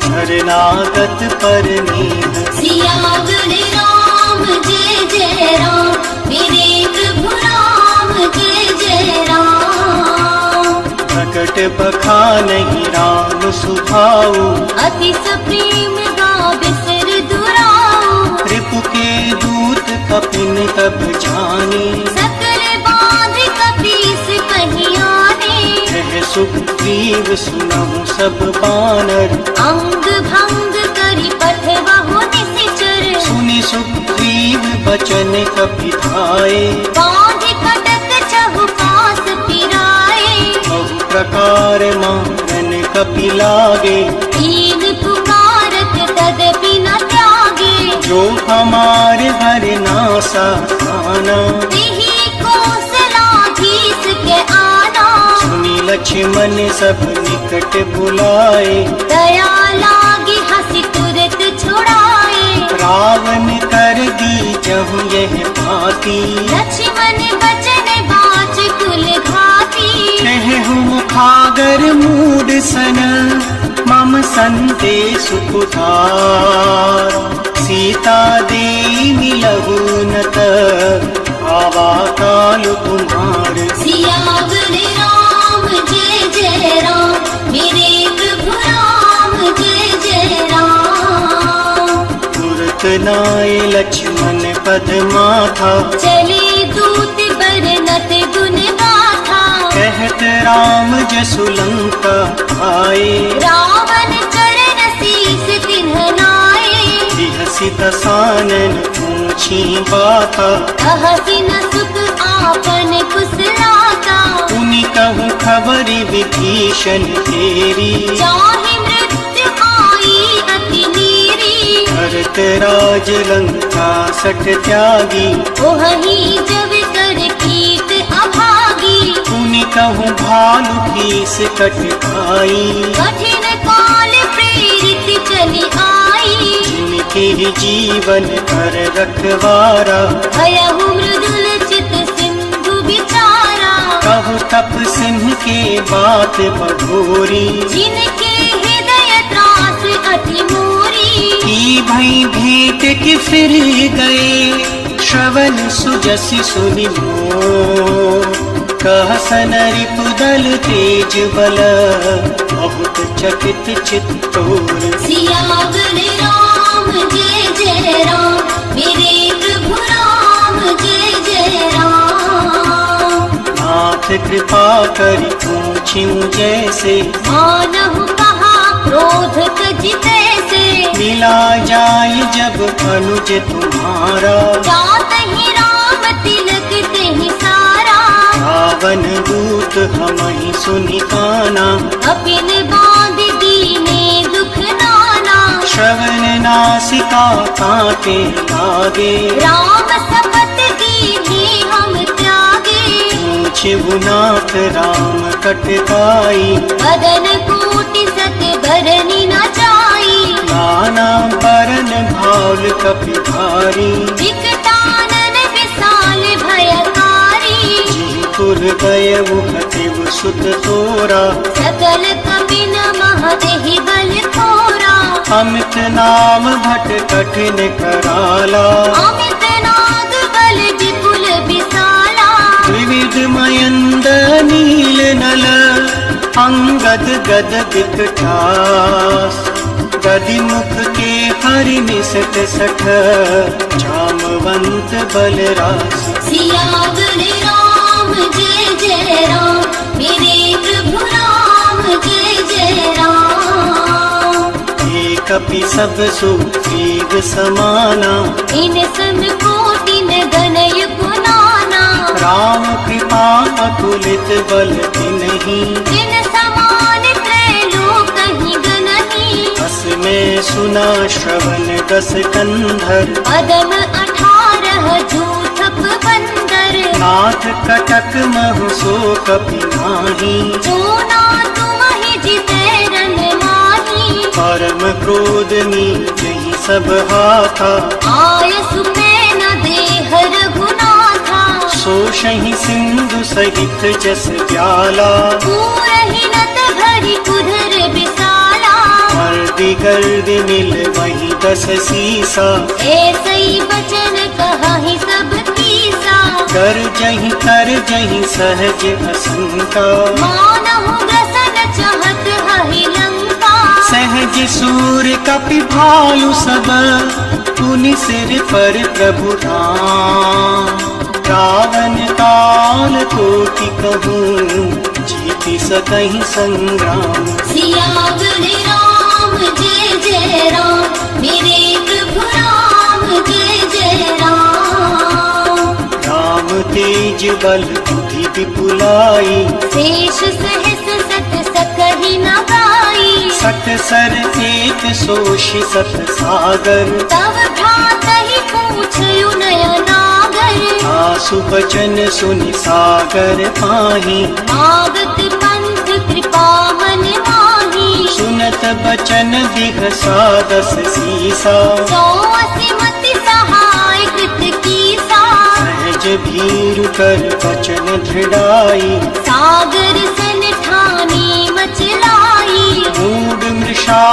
शरणागत परनेह। सियावर राम जय जय राम मेरे प्रभु राम जय जय राम। प्रकट बखानहि राम सुभाऊ अति सप्रेम गावे सिर दुराऊ। रिपु के दूत कपिन तब जाने सकल बाध कपीस कहीं आने। कह सुग्रीव सुनहु सब बानर अंग भंग करि पठबहु निशिचर। सुनि सुग्रीव बचन कपि धाये बाँध कटक चहु पास पिराए। बहु प्रकार मारन कपि लागे तीन पुकारत तदपि न त्यागे। जो हमारे हर नासा खाना तिहि कौशलाधीश के आना। सुनि लक्ष्मण सब निकट बुलाए दया लागी हंसी तुरत छुड़ाए। रावण कर दी जहु यह बाती लक्ष्मण बचन बाच कुल घाती। कहु मुखागर मूड सन मम संदेश पुकार सीता दे मिलहु नत आवा कालु तुम्हार। सियावर राम जय जय राम मेरे प्रभु राम जय जय राम। तुरत नाय लक्ष्मण पद माथा चले दूत बरनत गुण गाथा। कहत राम जसु लंका आए रावण चरण शीस बेसी दसानन पूछी बाता, अहसी न सुख आपन कुशलाता। उनि कहूँ खबर विभीषण तेरी, चाहे मृत्यु आई अति नीरी। भरत राज लंका सठ त्यागी, ओहि जब कर कीट अभागी। उनि कहूँ भालु भीष कट आई, कठिन काल प्रेरित चली आई। जिनके जीवन कर रखवारा, भयहु मृदुल चित सिंधु बिचारा। कहु तप सिंह के बात बघोरी, जिनके हृदय त्रास अति मोरी। की भई भेंट के फिर गए, श्रवण सुजसि सुनि मोह। कहसन रिपुदल तेज बल, बहुत चकित चित्तोर। सियावर राम जय जय राम, मेरे प्रभु राम जय जय राम। नाथ कृपा करि पूछिउ जैसे, मानहु कहा क्रोध तजि तैसे। मिला जाय जब अनुज तुम्हारा, जातहि राम तिलक तेहि सारा। रावण दूत हमहि सुनि काना, अपिन बांध दीने दुख नाना। श्रवण नासिका कांटे लागे, राम शपथ दीने हम त्यागे। पूछिउ नाथ राम कटकाई, बदन कोटि सत बरनि न जाई। नाना बरन भाल कपि भारी, विकटानन विशाल भयकारी। जिनपुर गए हतिव सुत तोरा, सकल कपिन महदेहि बल थोरा। अमित नाम भट कठिन कराला, अमित नाग बल विपुल विशाला। त्रिविध मयंद नील नल, अंगद गद विकटास। गदि मुख के हरि निसट सठ, जामवंत बलरास। सियावर राम जय जय राम, मेरे प्रभु राम जय जय राम। एक कपि सब सुग्रीव समाना, इन सम कोटि न गनय गुनाना। राम कृपा अतुलित बल तिन्हि, जिन समान त्रैलोकहि गनहि। बस में सुना श्रवण दस कंधर, पदम 18 जूथप बंदर। नाथ कटक महु सो कपि नाही, जो ना तुमहि जिते रन माही। परम क्रोध नीचहि सब हाथा, आय सुपैन देह रघुनाथा। सोषहि सिंधु सहित जस ज्वाला, पूरहि नत भरि उधर विशाला। मर्दि गर्दि मिल वही दस सीसा, ऐसई बचन कहाहि सब कीसा। कर जही सहज असंका, मानहु ग्रसन चहत हहि लंका। सहज सूर कपि भालु सब, पुनि सिर पर प्रभु राम। रावण काल कोटि कहूँ, जीति सकहि संग्राम। सियावर राम जय जय राम, मेरे प्रभु राम जय जय राम। राम तेज बल बुद्धि विपुलाई, शेष सहस सत सकहि न गाई। सत सर एक सोषि सत सागर, तव भ्रातहि पूछयु नयनागर। आसु बचन सुनि सागर पाहि, आगत पंथ कृपा मन माही। सुनत बचन बिहसा दस सीसा। 84 मति सहाय कृत कीसा। सहज भीरु कर बचन दृढ़ाई, सागर सन ठानी मचलाई। मूढ़ मृषा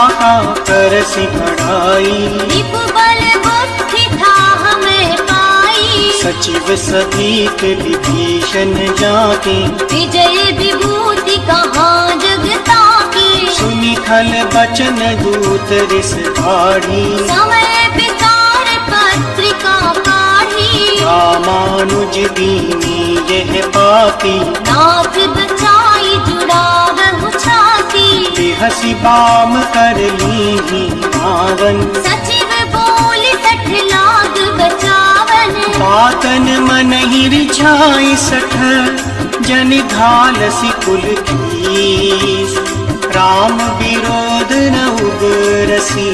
करसि बढ़ाई, रिपु बल बुद्धि था हमें पाई। सचिव सदीक विभीषण जाके, विजय विभूति कहाँ जगता की। सुनि खल बचन दूत रिस ढाढ़ी, समय विचार पत्रिका काढ़ी। रामानुज दीनी यह पाती, नाथ बचाई जुड़ावहु छाती। हसी बाम कर लीही रावण, सचिव बोल व्यर्थ लाग बचावन। पातन मन ही रिझाई सठ जन घालसी कुल कीस। राम विरोध न उबरसी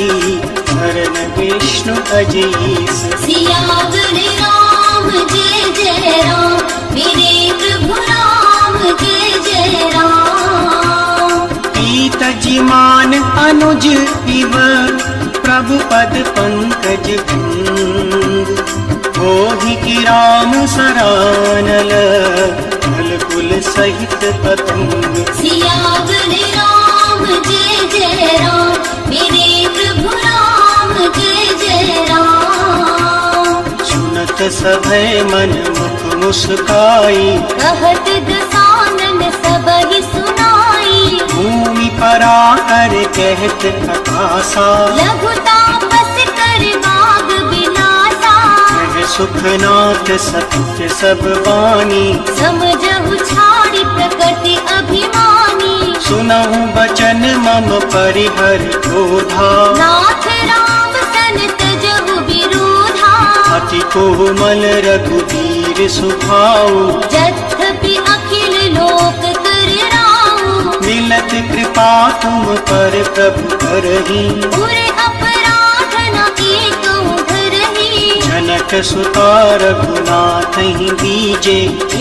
शरण विष्णु अजीस। सियावर राम जय जय राम, मेरे प्रभु राम जय जय राम। पीत जिमान अनुज इव प्रभु पद पंकज भंग। होहि की राम सरानल फल कुल सहित पतंग। सियावर राम जय जय राम, मेरे प्रभु राम जय जय राम। सुनत सभय मन मुख मुस्काई, कहत दसानन सबहि सुनाई। भूमि परा कर कहत अकासा। लघु तापस कर बाग बिलासा। कह सुखनाथ सत्य सब बानी। समझहु छाड़ी प्रकृति अभिमानी। सुनहु बचन मम परिहर क्रोधा। नाथ राम सन तजहु विरोधा। अति कोमल रघुवीर सुभाऊ। यद्यपि अखिल लोक कर राऊ। मिलत कृपा तुम पर प्रभु करही। उरे अपराध न एकहु धरहि। जनक सुता रघुनाथ ही दीजे।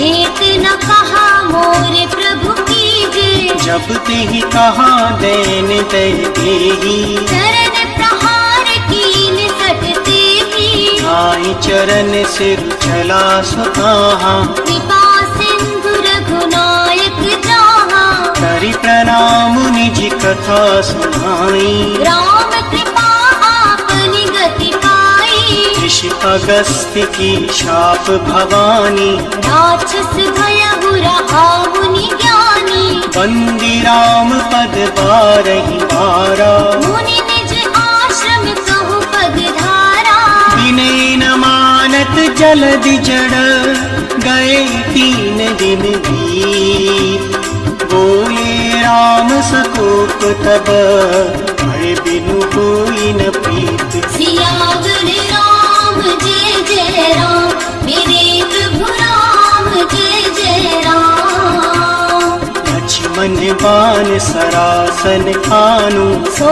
एक न कहा मोरे प्रभु कीजे। जब तेहि कहा देन दे देही। चरण प्रहार कीन सटते ही। आई चरण सिर चला सुताहा। कृपा सिंधु रघुनायक जाहा। करि प्रणाम निज कथा सुनाई। राम कृपा आपनि गति पाई। ऋषि अगस्त्य की शाप भवानी। राक्षस भयहु रहा मुनि ज्ञानी। बंदी राम पद बारहि बारा। मुनि निज आश्रम कहु पद धारा। विनय न मानत जलधि जड़। गए 3 दिन बीत। बोले राम सकोप तब भय बिनु कोई न प्रीत। सियावर राम जय जय राम, मेरे प्रभु राम जय जय राम। लक्ष्मण बान सरासन खानु। सो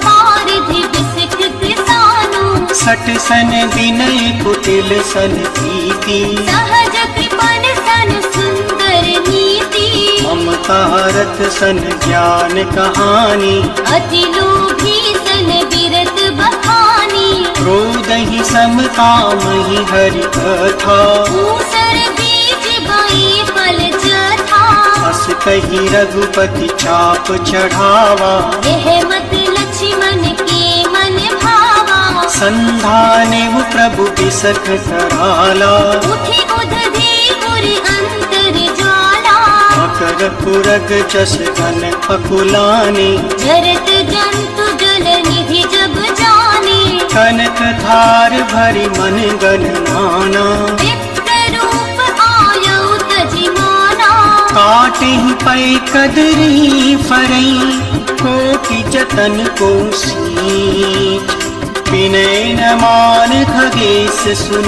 बारिधि विसकृत सानु। सट सन विनय कुटिल सन प्रीति। सहज कृपण सन सुंदर नीति। ममता रथ सन ज्ञान कहानी। अति लोभी सन विरत बखानी। क्रोध ही सम काम ही हरि कथा। ऊसर बीज बई फल जथा। अस कही रघुपति चाप चढ़ावा। यह मत लक्ष्मण के मन भावा। संधाने वो प्रभु बिसख कराला। उठि उधधि उर अंतर ज्वाला। मकर पुरग जस घन अकुलानी। जरत जंतु जल निधि जब जाने। कनक धार भरि मन गण नाना। विप्र रूप आयौ तजिमाना। काटे पै कदरी फरई। कोटि जतन को सींच। विनय न मान खगेश सुन।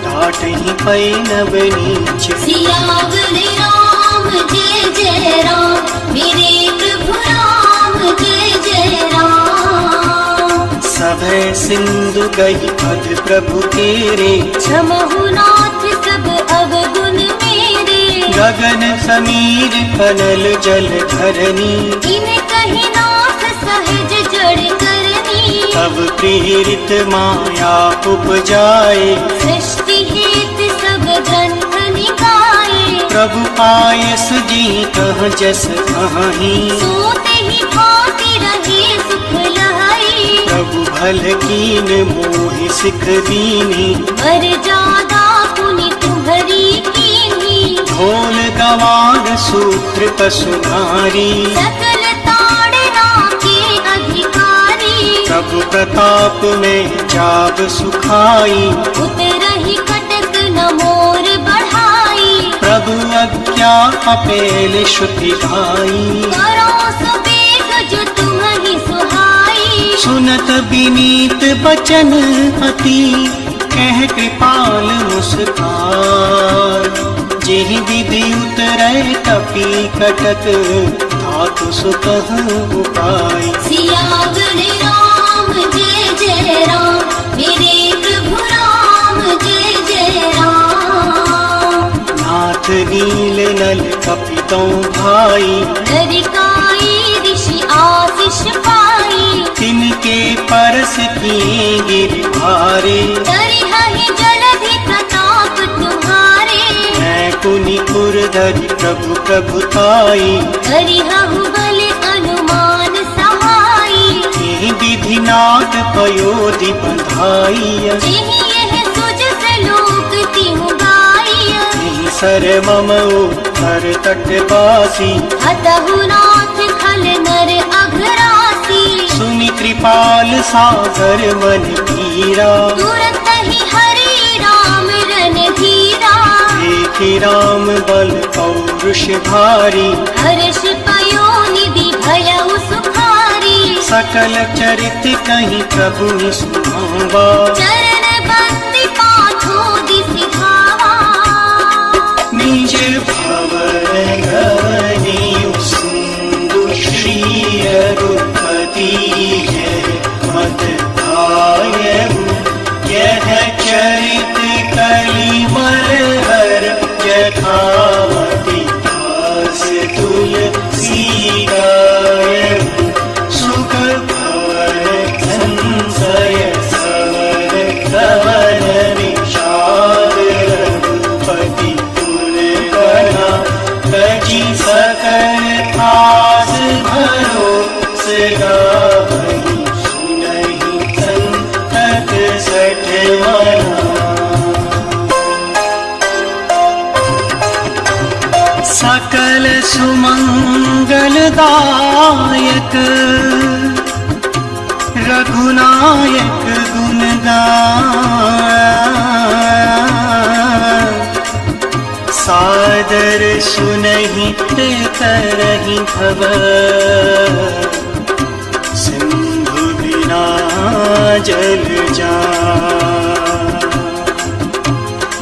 डांटहि पै नव नीच। सियावर राम जय जय राम, मेरे प्रभु राम जय जय राम। सभय सिंधु गई पद प्रभु तेरे। क्षमहु नाथ सब अवगुण मेरे। गगन समीर कनल जल धरनी। इन कहि नाथ सहज जड़ करनी। तब प्रेरित माया उपजाए। सृष्टि हेत सब ग्रंथ निकाये। प्रभु आयस जी कह जस कहीं। सोते ही भांति रहे सुख लहई। प्रभु भल कीन मोहि सिख दीनी। वर जादा पुनि तुम्हरी कीन्ही। ढोल गवार सूत्र पशु नारी। सकल ताड़ना के अधिकारी। प्रभु प्रताप में जाग सुखाई। उतरहि कटक न मोर बढ़ाई। प्रभु आज्ञा अपेल श्रुति गाई। करो सुबेग जो तुम्हि सुहाई। सुन सुनत विनीत बचन अति कह कृपाल मुस्कान। जेहि विधि उतरै कपि कटक धातु सुकह उपाय। सियावर राम जय जय राम, मेरे प्रभु राम जय जय राम। नाथ नील नल कपितों भाई, लरिकाई ऋषि आशीष पाई। तिनके परस किए गिरधारे, दरिहहि जलधि प्रताप तुम्हारे। मैं कुनिपुर धरि प्रभु प्रभुताई। हरिहु बल अनुमान सहाई। यही विधि नाथ पयोधि बंधाई। जेहि यह सुजस लोक तिहु गाई। यही सर मम उतर तटवासी। हतहु नाथ खल नर अघरासी। सुनि कृपाल सागर मन धीरा। तुरत ही हरि राम रणधीरा। देखि राम बल पौरुष भारी। हर्ष पयोनिधि भयउ सुखारी। सकल चरित कहीं प्रभु सुहावा। चरण बंदी पाछो दिसि धावा। निज भवन गवनी सिंधु श्री रघुपति जय मत आयहु। यह चरित कलिमल हर यथावति दास तुलसी गायहु। सुख भवन संशय सवर कवन निषाद रघुपति कुल कना। तजी सकल आस भरोस गावहि। सुनहि संतत सठ मना। सकल सुमंगलदायक रघुनायक गुण गान। सादर सुनहि ते तरहि भव। सिंधु बिना जल जान।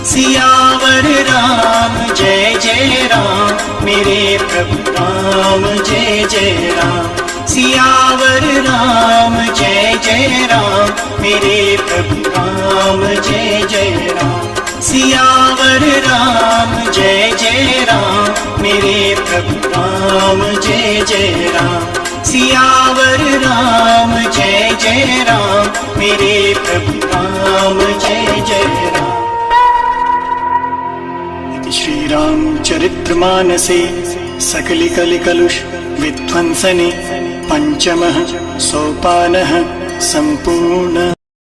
सियावर राम जय जय राम, मेरे प्रभु राम जय जय राम। सियावर राम जय जय राम, मेरे प्रभु राम जय जय राम। सियावर राम जय जय राम, मेरे प्रभु राम जय जय राम। सियावर राम जय जय राम, मेरे प्रभु राम जय जय राम। श्री रामचरितमानसे सकलिकलिकलुष विध्वंसने पंचमः सोपानः संपूर्ण।